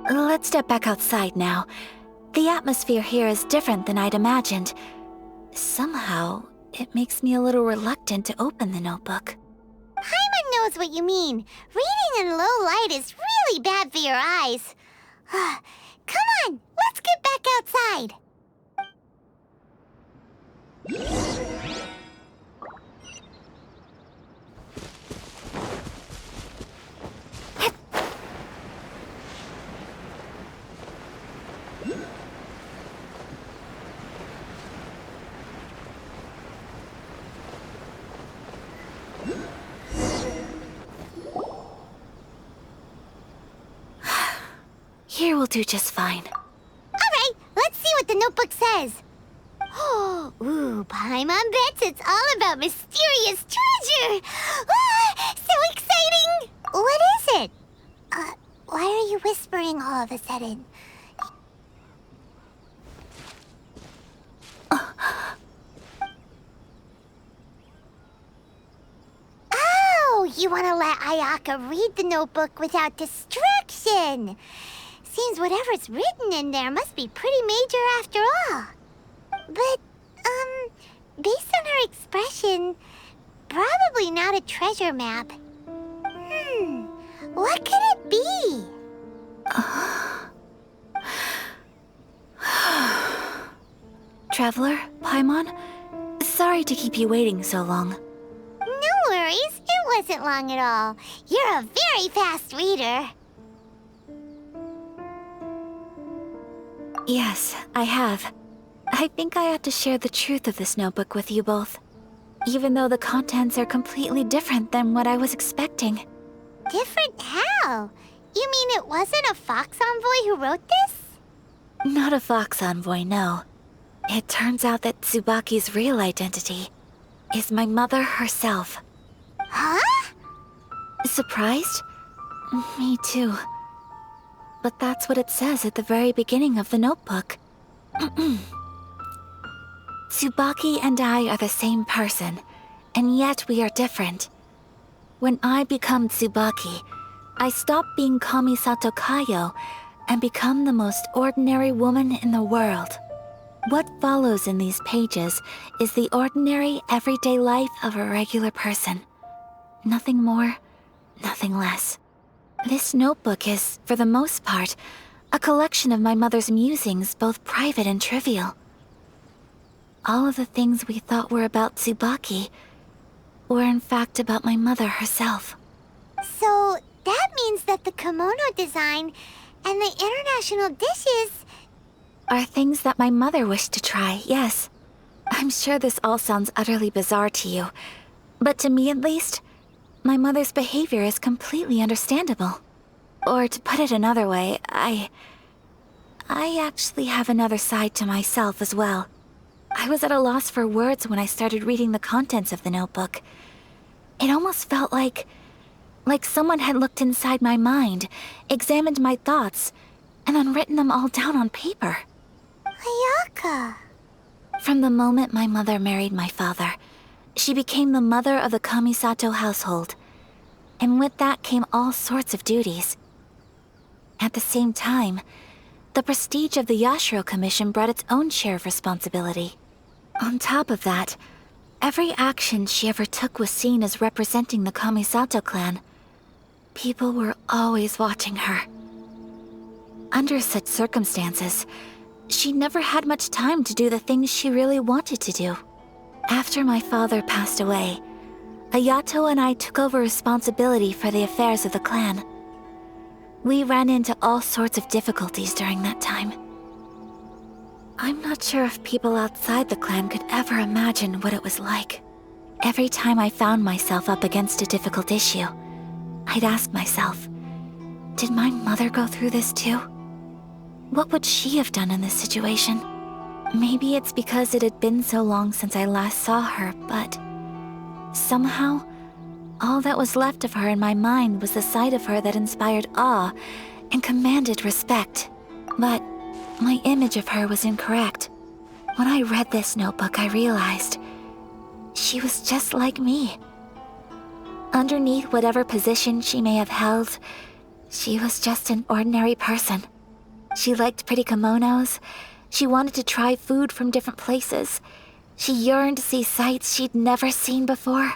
Let's step back outside now. The atmosphere here is different than I'd imagined. Somehow, it makes me a little reluctant to open the notebook. Paimon knows what you mean. Reading in low light is really bad for your eyes. Come on, let's get back outside. Here will do just fine. All right, let's see what the notebook says. Ooh, Paimon bets it's all about mysterious treasure. So exciting! What is it? Why are you whispering all of a sudden? Oh, you want to let Ayaka read the notebook without distraction. Seems whatever's written in there must be pretty major after all. But, based on her expression, probably not a treasure map. What could it be? Traveler, Paimon, sorry to keep you waiting so long. No worries, it wasn't long at all. You're a very fast reader. Yes, I have. I think I ought to share the truth of this notebook with you both, even though the contents are completely different than what I was expecting. Different how? You mean it wasn't a Fox Envoy who wrote this? Not a Fox Envoy, no. It turns out that Tsubaki's real identity is my mother herself. Huh? Surprised? Me too. But that's what it says at the very beginning of the notebook. Tsubaki and I are the same person, and yet we are different. When I become Tsubaki, I stop being Kamisato Kayo and become the most ordinary woman in the world. What follows in these pages is the ordinary, everyday life of a regular person. Nothing more, nothing less. This notebook is, for the most part, a collection of my mother's musings, both private and trivial. All of the things we thought were about Tsubaki were in fact about my mother herself. So that means that the kimono design and the international dishes... Are things that my mother wished to try, yes. I'm sure this all sounds utterly bizarre to you, but to me at least, my mother's behavior is completely understandable. Or to put it another way, I actually have another side to myself as well. I was at a loss for words when I started reading the contents of the notebook. It almost felt like someone had looked inside my mind, examined my thoughts, and then written them all down on paper. Ayaka. From the moment my mother married my father, she became the mother of the Kamisato household. And with that came all sorts of duties. At the same time, the prestige of the Yashiro Commission brought its own share of responsibility. On top of that, every action she ever took was seen as representing the Kamisato clan. People were always watching her. Under such circumstances, she never had much time to do the things she really wanted to do. After my father passed away, Ayato and I took over responsibility for the affairs of the clan. We ran into all sorts of difficulties during that time. I'm not sure if people outside the clan could ever imagine what it was like. Every time I found myself up against a difficult issue, I'd ask myself, did my mother go through this too? What would she have done in this situation? Maybe it's because it had been so long since I last saw her, but somehow, all that was left of her in my mind was the side of her that inspired awe and commanded respect. But my image of her was incorrect. When I read this notebook, I realized she was just like me. Underneath whatever position she may have held, she was just an ordinary person. She liked pretty kimonos. She wanted to try food from different places. She yearned to see sights she'd never seen before.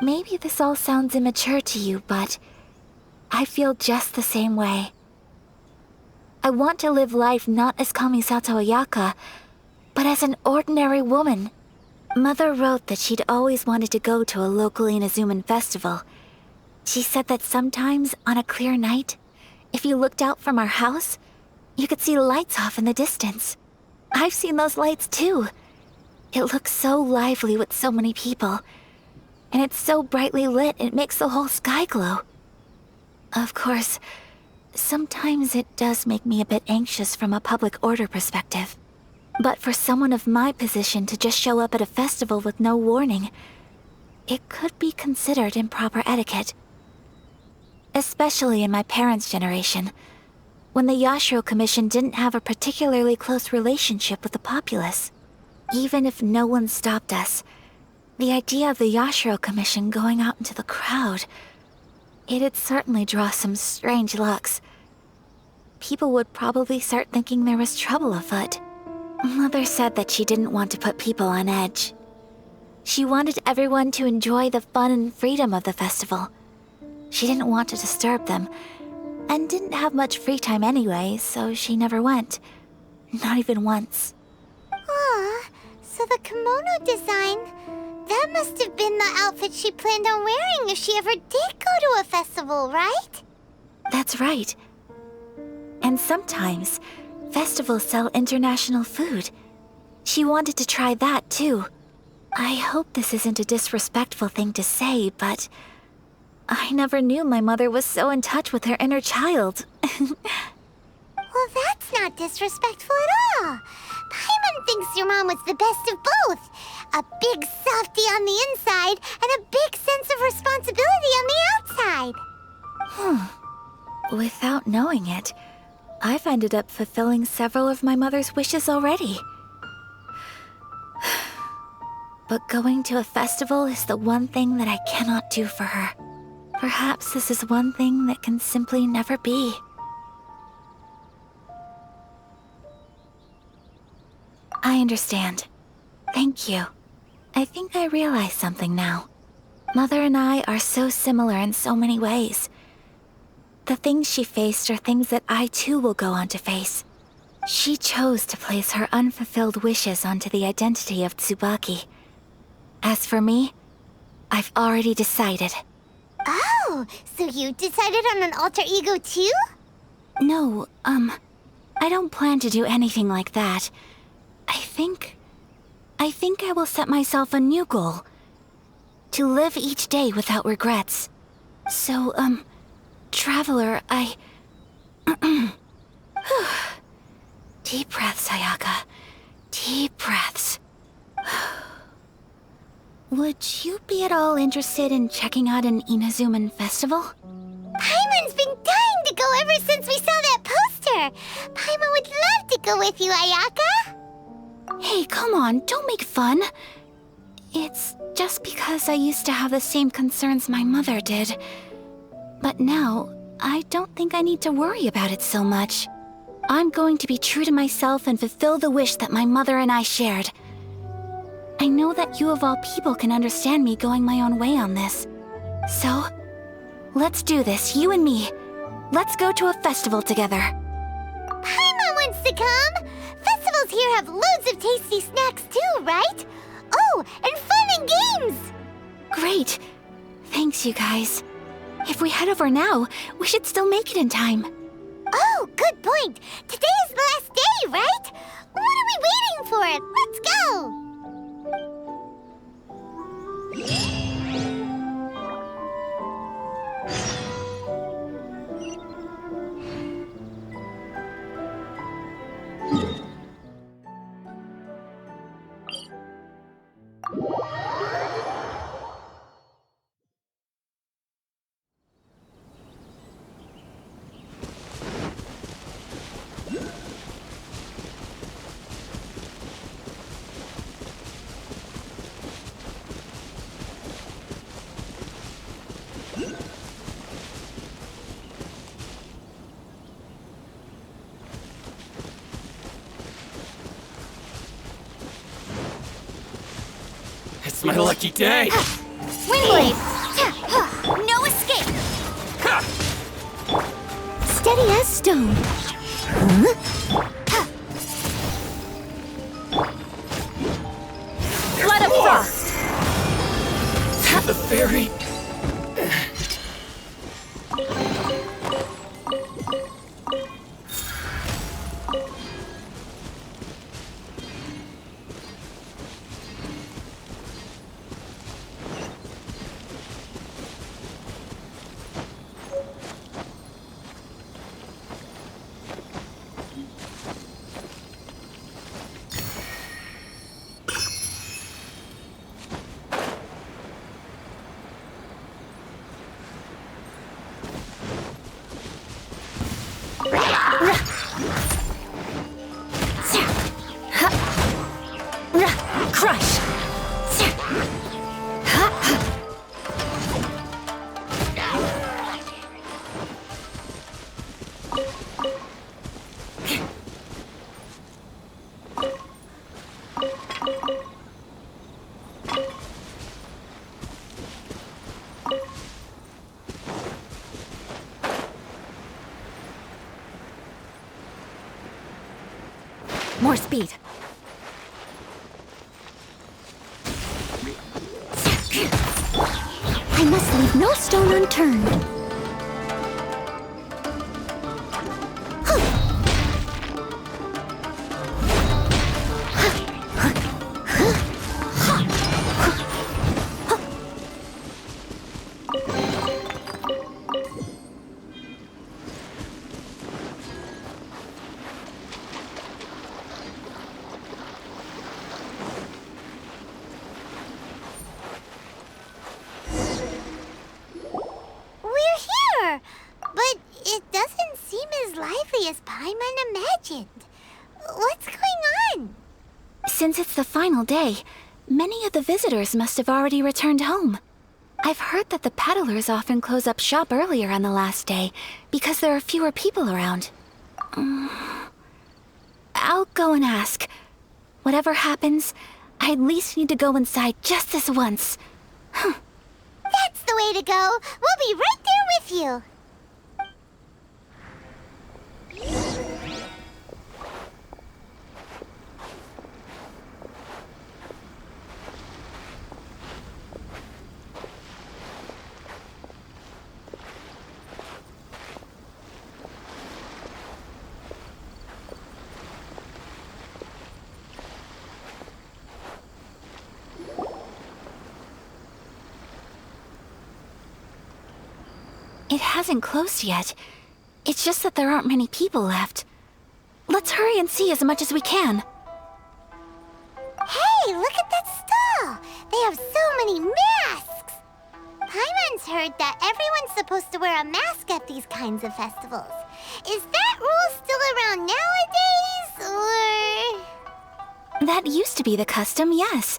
Maybe this all sounds immature to you, but I feel just the same way. I want to live life not as Kamisato Ayaka, but as an ordinary woman. Mother wrote that she'd always wanted to go to a local Inazuman festival. She said that sometimes, on a clear night, if you looked out from our house, you could see lights off in the distance. I've seen those lights too. It looks so lively with so many people, and it's so brightly lit it makes the whole sky glow. Of course, sometimes it does make me a bit anxious from a public order perspective. But for someone of my position to just show up at a festival with no warning, it could be considered improper etiquette. Especially in my parents' generation, when the Yashiro Commission didn't have a particularly close relationship with the populace. Even if no one stopped us, the idea of the Yashiro Commission going out into the crowd, it'd certainly draw some strange looks. People would probably start thinking there was trouble afoot. Mother said that she didn't want to put people on edge. She wanted everyone to enjoy the fun and freedom of the festival. She didn't want to disturb them, and didn't have much free time anyway, so she never went. Not even once. Aw, so the kimono design, that must have been the outfit she planned on wearing if she ever did go to a festival, right? That's right. And sometimes, festivals sell international food. She wanted to try that too. I hope this isn't a disrespectful thing to say, but I never knew my mother was so in touch with her inner child. Well, that's not disrespectful at all. Paimon thinks your mom was the best of both. A big softie on the inside and a big sense of responsibility on the outside. Without knowing it, I've ended up fulfilling several of my mother's wishes already. But going to a festival is the one thing that I cannot do for her. Perhaps this is one thing that can simply never be. I understand. Thank you. I think I realize something now. Mother and I are so similar in so many ways. The things she faced are things that I too will go on to face. She chose to place her unfulfilled wishes onto the identity of Tsubaki. As for me, I've already decided. Oh, so you decided on an alter ego too? No, I don't plan to do anything like that. I think I will set myself a new goal. To live each day without regrets. So, Traveler, Deep breaths, Ayaka. Deep breaths. Would you be at all interested in checking out an Inazuman festival? Paimon's been dying to go ever since we saw that poster. Paimon would love to go with you, Ayaka. Hey, come on, don't make fun. It's just because I used to have the same concerns my mother did. But now, I don't think I need to worry about it so much. I'm going to be true to myself and fulfill the wish that my mother and I shared. I know that you of all people can understand me going my own way on this. So, let's do this, you and me. Let's go to a festival together. Paimon wants to come. Festivals here have loads of tasty snacks too, right? Oh, and fun and games! Great. Thanks, you guys. If we head over now, we should still make it in time. Oh, good point. Today is the last day, right? What are we waiting for? Let's go! It's my lucky day! Windblade! No escape! Steady as stone. Flood of frost! The fairy! Crush! More speed. I must leave no stone unturned. As Paimon imagined. What's going on? Since it's the final day, many of the visitors must have already returned home. I've heard that the peddlers often close up shop earlier on the last day because there are fewer people around. I'll go and ask. Whatever happens, I at least need to go inside just this once. That's the way to go. We'll be right there with you. It hasn't closed yet. It's just that there aren't many people left. Let's hurry and see as much as we can. Hey, look at that stall! They have so many masks! Paimon's heard that everyone's supposed to wear a mask at these kinds of festivals. Is that rule still around nowadays, or...? That used to be the custom, yes.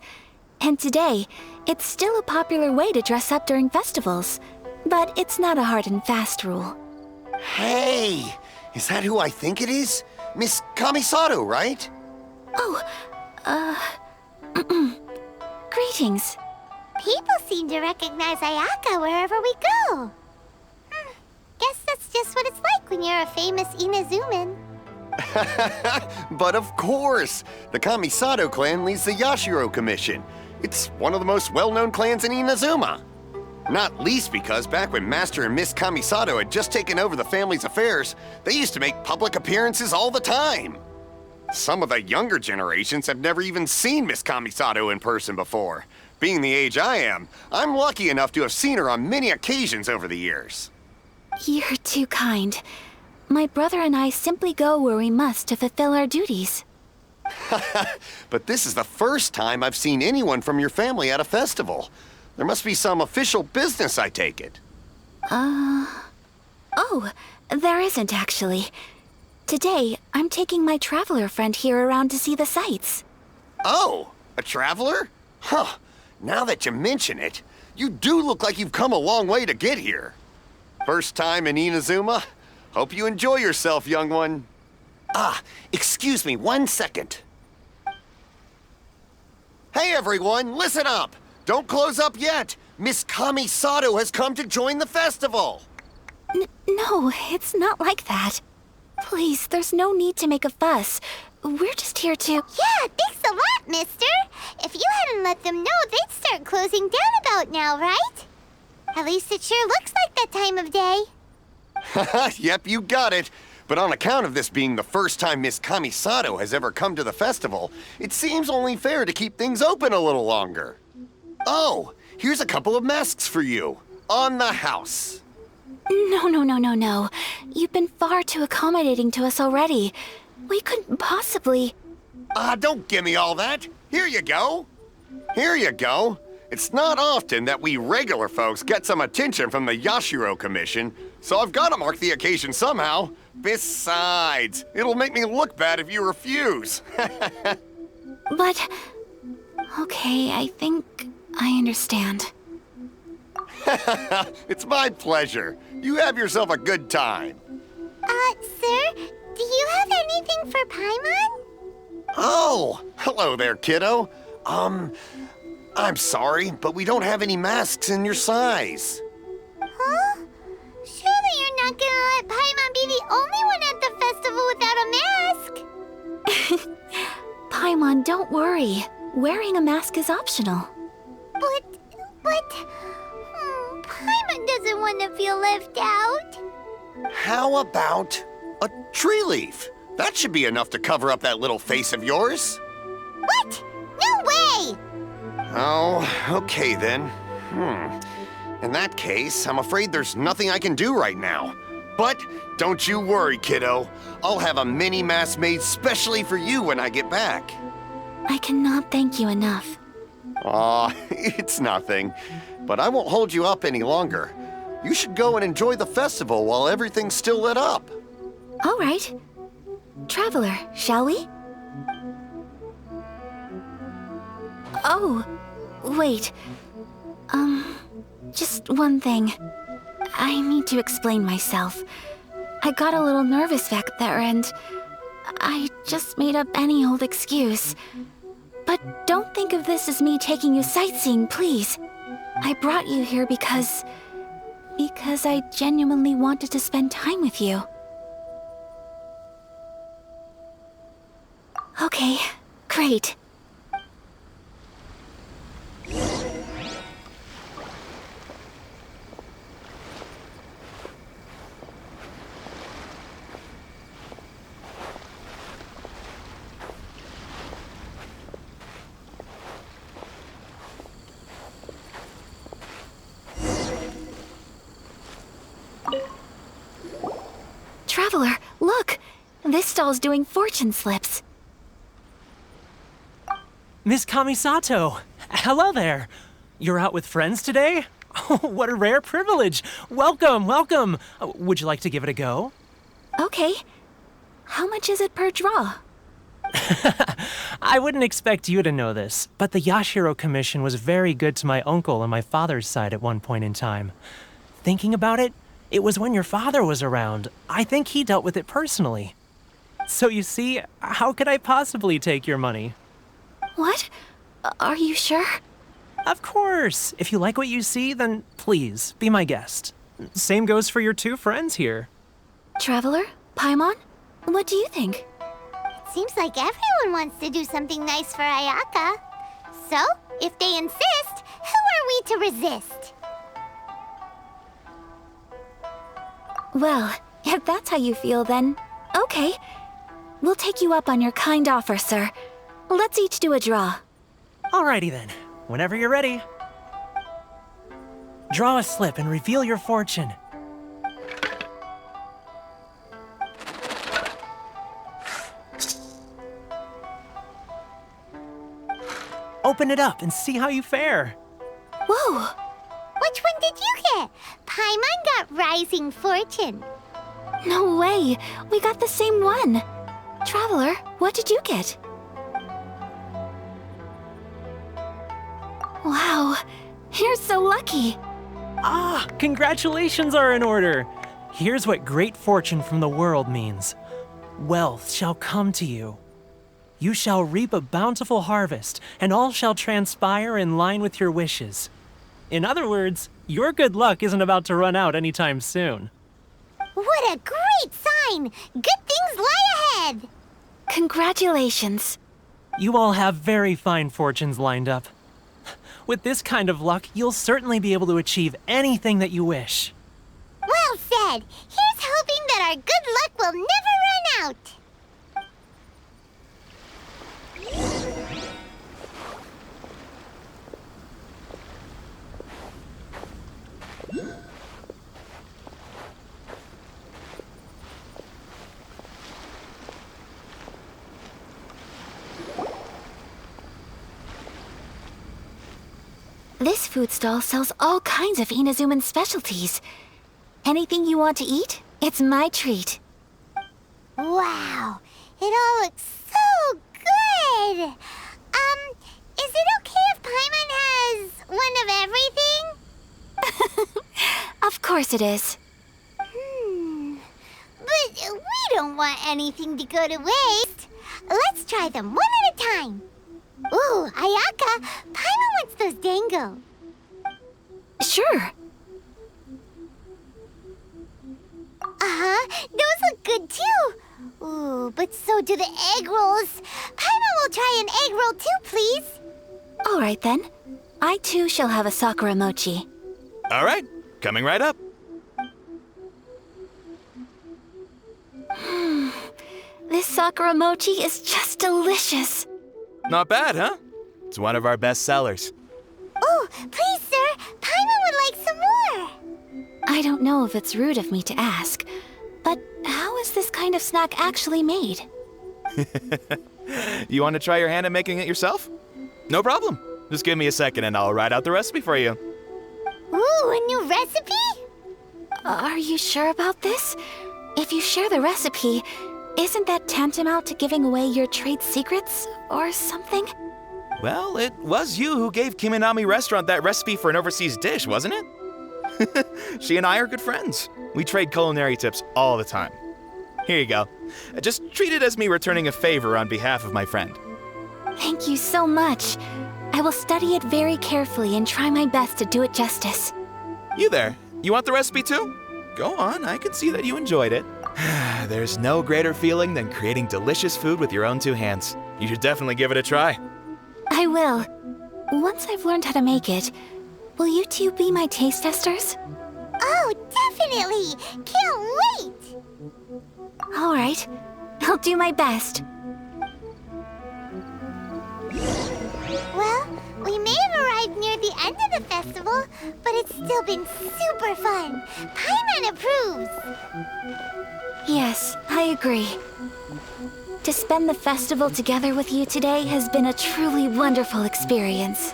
And today, it's still a popular way to dress up during festivals. But it's not a hard and fast rule. Hey! Is that who I think it is? Miss Kamisato, right? Oh, greetings. People seem to recognize Ayaka wherever we go. Guess that's just what it's like when you're a famous Inazuman. But of course! The Kamisato clan leads the Yashiro Commission. It's one of the most well-known clans in Inazuma. Not least because back when Master and Miss Kamisato had just taken over the family's affairs, they used to make public appearances all the time. Some of the younger generations have never even seen Miss Kamisato in person before. Being the age I am, I'm lucky enough to have seen her on many occasions over the years. You're too kind. My brother and I simply go where we must to fulfill our duties. But this is the first time I've seen anyone from your family at a festival. There must be some official business, I take it. Oh, there isn't actually. Today, I'm taking my traveler friend here around to see the sights. Oh, a traveler? Huh. Now that you mention it, you do look like you've come a long way to get here. First time in Inazuma? Hope you enjoy yourself, young one. Ah, excuse me 1 second. Hey everyone, listen up! Don't close up yet! Miss Kamisato has come to join the festival! No, it's not like that. Please, there's no need to make a fuss. We're just here to... Yeah, thanks a lot, mister. If you hadn't let them know, they'd start closing down about now, right? At least it sure looks like that time of day. Yep, you got it. But on account of this being the first time Miss Kamisato has ever come to the festival, it seems only fair to keep things open a little longer. Oh, here's a couple of masks for you. On the house. No. You've been far too accommodating to us already. We couldn't possibly... Don't give me all that. Here you go. Here you go. It's not often that we regular folks get some attention from the Yashiro Commission, so I've got to mark the occasion somehow. Besides, it'll make me look bad if you refuse. But... Okay, I think I understand. It's my pleasure. You have yourself a good time. Sir, do you have anything for Paimon? Oh, hello there, kiddo. I'm sorry, but we don't have any masks in your size. Huh? Surely you're not gonna let Paimon be the only one at the festival without a mask? Paimon, don't worry. Wearing a mask is optional. But... Paimon doesn't want to feel left out. How about a tree leaf? That should be enough to cover up that little face of yours. What? No way! Oh, okay then. In that case, I'm afraid there's nothing I can do right now. But don't you worry, kiddo. I'll have a mini mask made specially for you when I get back. I cannot thank you enough. Aw, it's nothing. But I won't hold you up any longer. You should go and enjoy the festival while everything's still lit up. All right. Traveler, shall we? Oh, wait. Just one thing. I need to explain myself. I got a little nervous back there and I just made up any old excuse. But don't think of this as me taking you sightseeing, please. I brought you here because I genuinely wanted to spend time with you. Okay, great. stalls doing fortune slips. Miss Kamisato, hello there. You're out with friends today? Oh, what a rare privilege. Welcome, welcome. Would you like to give it a go? Okay. How much is it per draw? I wouldn't expect you to know this, but the Yashiro Commission was very good to my uncle on my father's side at one point in time. Thinking about it, it was when your father was around. I think he dealt with it personally. So you see, how could I possibly take your money? What? Are you sure? Of course. If you like what you see, then please, be my guest. Same goes for your two friends here. Traveler? Paimon? What do you think? Seems like everyone wants to do something nice for Ayaka. So, if they insist, who are we to resist? Well, if that's how you feel, then okay. We'll take you up on your kind offer, sir. Let's each do a draw. Alrighty then. Whenever you're ready. Draw a slip and reveal your fortune. Open it up and see how you fare. Whoa! Which one did you get? Paimon got Rising Fortune. No way! We got the same one! Traveler, what did you get? Wow, you're so lucky! Ah, congratulations are in order. Here's what great fortune from the world means. Wealth shall come to you. You shall reap a bountiful harvest, and all shall transpire in line with your wishes. In other words, your good luck isn't about to run out anytime soon. What a great sign! Good things lie ahead! Congratulations. You all have very fine fortunes lined up. With this kind of luck, you'll certainly be able to achieve anything that you wish. Well said! Here's hoping that our good luck will never run out! This food stall sells all kinds of Inazuman specialties. Anything you want to eat, it's my treat. Wow, it all looks so good! Is it okay if Paimon has one of everything? Of course it is. But we don't want anything to go to waste. Let's try them one at a time. Ooh, Ayaka, Paimon wants those dango. Sure. Those look good too. Ooh, but so do the egg rolls. Paimon will try an egg roll too, please. All right then. I too shall have a Sakura mochi. All right, coming right up. This Sakura mochi is just delicious. Not bad, huh? It's one of our best sellers. Oh, please, sir. Paimon would like some more. I don't know if it's rude of me to ask, but how is this kind of snack actually made? You want to try your hand at making it yourself? No problem. Just give me a second and I'll write out the recipe for you. Ooh, a new recipe? Are you sure about this? If you share the recipe, isn't that tantamount to giving away your trade secrets or something? Well, it was you who gave Kiminami Restaurant that recipe for an overseas dish, wasn't it? She and I are good friends. We trade culinary tips all the time. Here you go. Just treat it as me returning a favor on behalf of my friend. Thank you so much. I will study it very carefully and try my best to do it justice. You there, you want the recipe too? Go on, I can see that you enjoyed it. There's no greater feeling than creating delicious food with your own two hands. You should definitely give it a try. I will. Once I've learned how to make it, will you two be my taste testers? Oh, definitely! Can't wait! All right. I'll do my best. Well, We may have arrived near the end of the festival, but it's still been super fun. Paimon approves. Yes, I agree. To spend the festival together with you today has been a truly wonderful experience.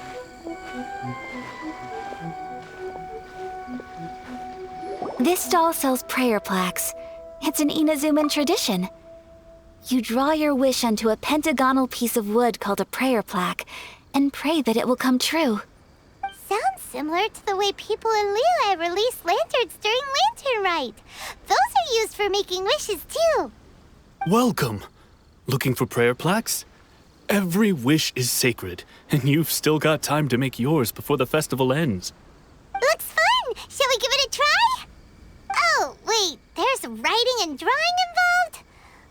This stall sells prayer plaques. It's an Inazuman tradition. You draw your wish onto a pentagonal piece of wood called a prayer plaque and pray that it will come true. Sounds similar to the way people in Liyue release lanterns during Lantern Rite. Those are used for making wishes too. Welcome. Looking for prayer plaques? Every wish is sacred, and you've still got time to make yours before the festival ends. Looks fun! Shall we give it a try? Oh, wait, there's writing and drawing involved?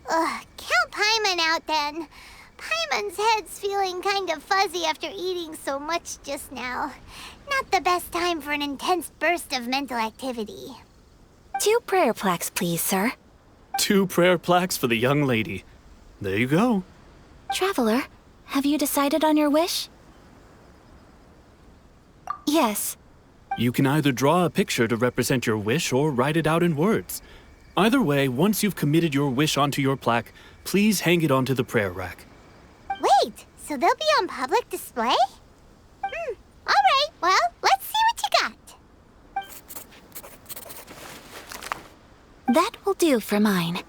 Ugh, count Paimon out then. Paimon's head's feeling kind of fuzzy after eating so much just now. Not the best time for an intense burst of mental activity. 2 prayer plaques, please, sir. 2 prayer plaques for the young lady. There you go. Traveler, have you decided on your wish? Yes. You can either draw a picture to represent your wish or write it out in words. Either way, once you've committed your wish onto your plaque, please hang it onto the prayer rack. Wait, so they'll be on public display? Alright, well, let's see what you got. That will do for mine.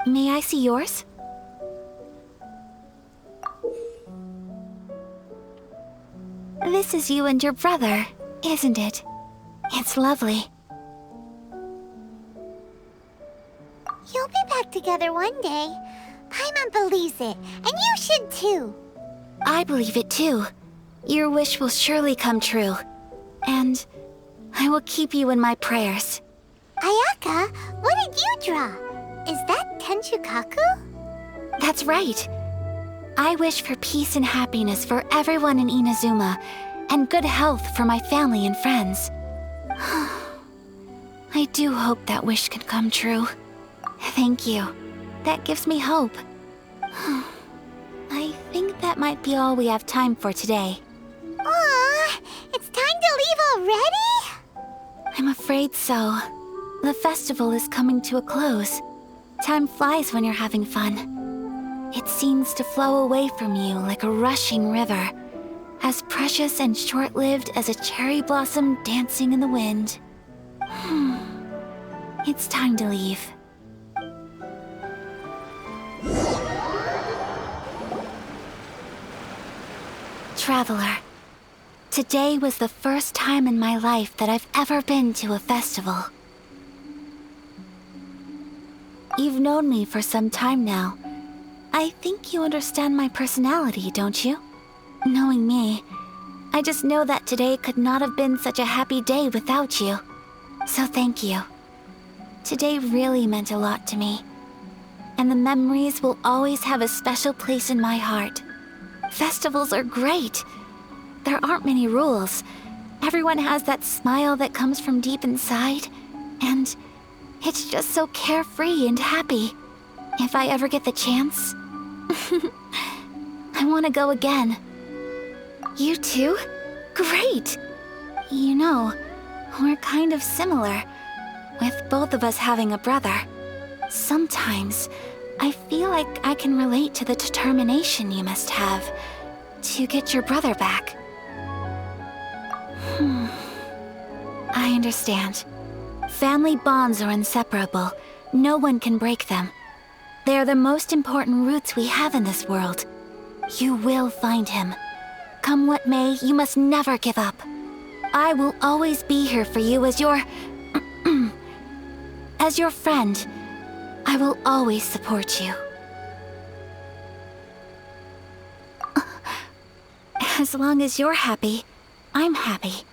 May I see yours? This is you and your brother, isn't it? It's lovely. You'll be back together one day. Paimon believes it, and you should too. I believe it too. Your wish will surely come true. And I will keep you in my prayers. Ayaka, what did you draw? Is that Tenchukaku? That's right. I wish for peace and happiness for everyone in Inazuma, and good health for my family and friends. I do hope that wish can come true. Thank you. That gives me hope. I think that might be all we have time for today. Aw, it's time to leave already? I'm afraid so. The festival is coming to a close. Time flies when you're having fun. It seems to flow away from you like a rushing river, as precious and short-lived as a cherry blossom dancing in the wind. It's time to leave. Traveler, today was the first time in my life that I've ever been to a festival. You've known me for some time now. I think you understand my personality, don't you? Knowing me, I just know that today could not have been such a happy day without you. So thank you. Today really meant a lot to me. And the memories will always have a special place in my heart. Festivals are great. There aren't many rules. Everyone has that smile that comes from deep inside. And it's just so carefree and happy. If I ever get the chance, I want to go again. You too? Great! You know, we're kind of similar, with both of us having a brother. Sometimes, I feel like I can relate to the determination you must have to get your brother back. I understand. Family bonds are inseparable. No one can break them. They are the most important roots we have in this world. You will find him. Come what may, you must never give up. I will always be here for you as your... as your friend. I will always support you. As long as you're happy, I'm happy.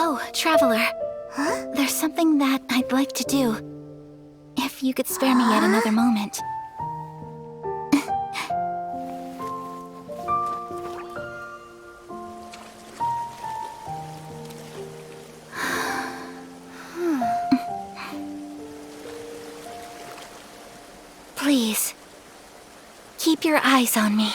Oh, Traveler. Huh? There's something that I'd like to do. If you could spare me yet another moment. Please, keep your eyes on me.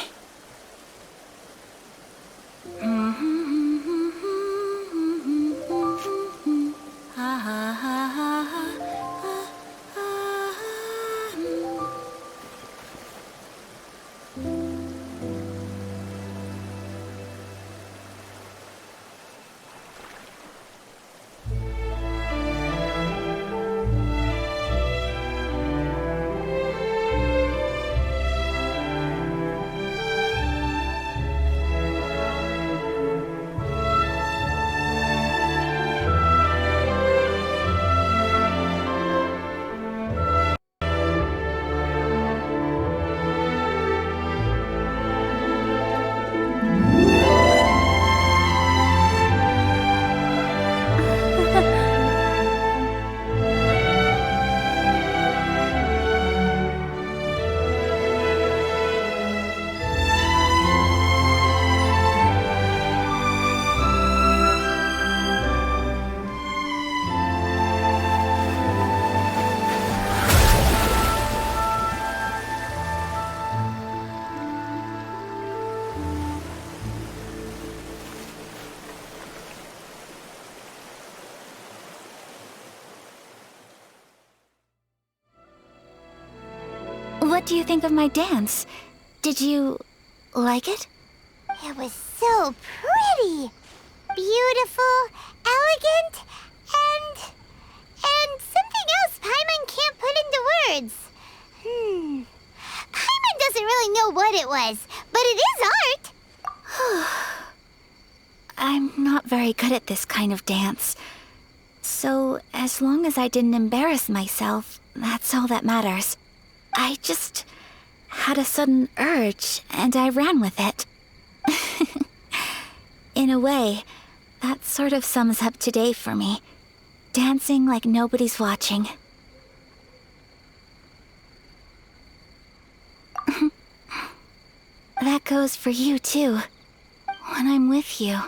What do you think of my dance? Did you like it? It was so pretty, beautiful, elegant, and something else Paimon can't put into words. Paimon doesn't really know what it was, but it is art. I'm not very good at this kind of dance. So, as long as I didn't embarrass myself, that's all that matters. I just had a sudden urge, and I ran with it. In a way, that sort of sums up today for me. Dancing like nobody's watching. That goes for you, too. When I'm with you,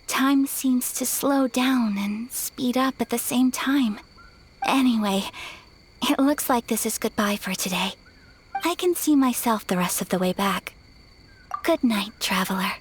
time seems to slow down and speed up at the same time. Anyway, it looks like this is goodbye for today. I can see myself the rest of the way back. Good night, traveler.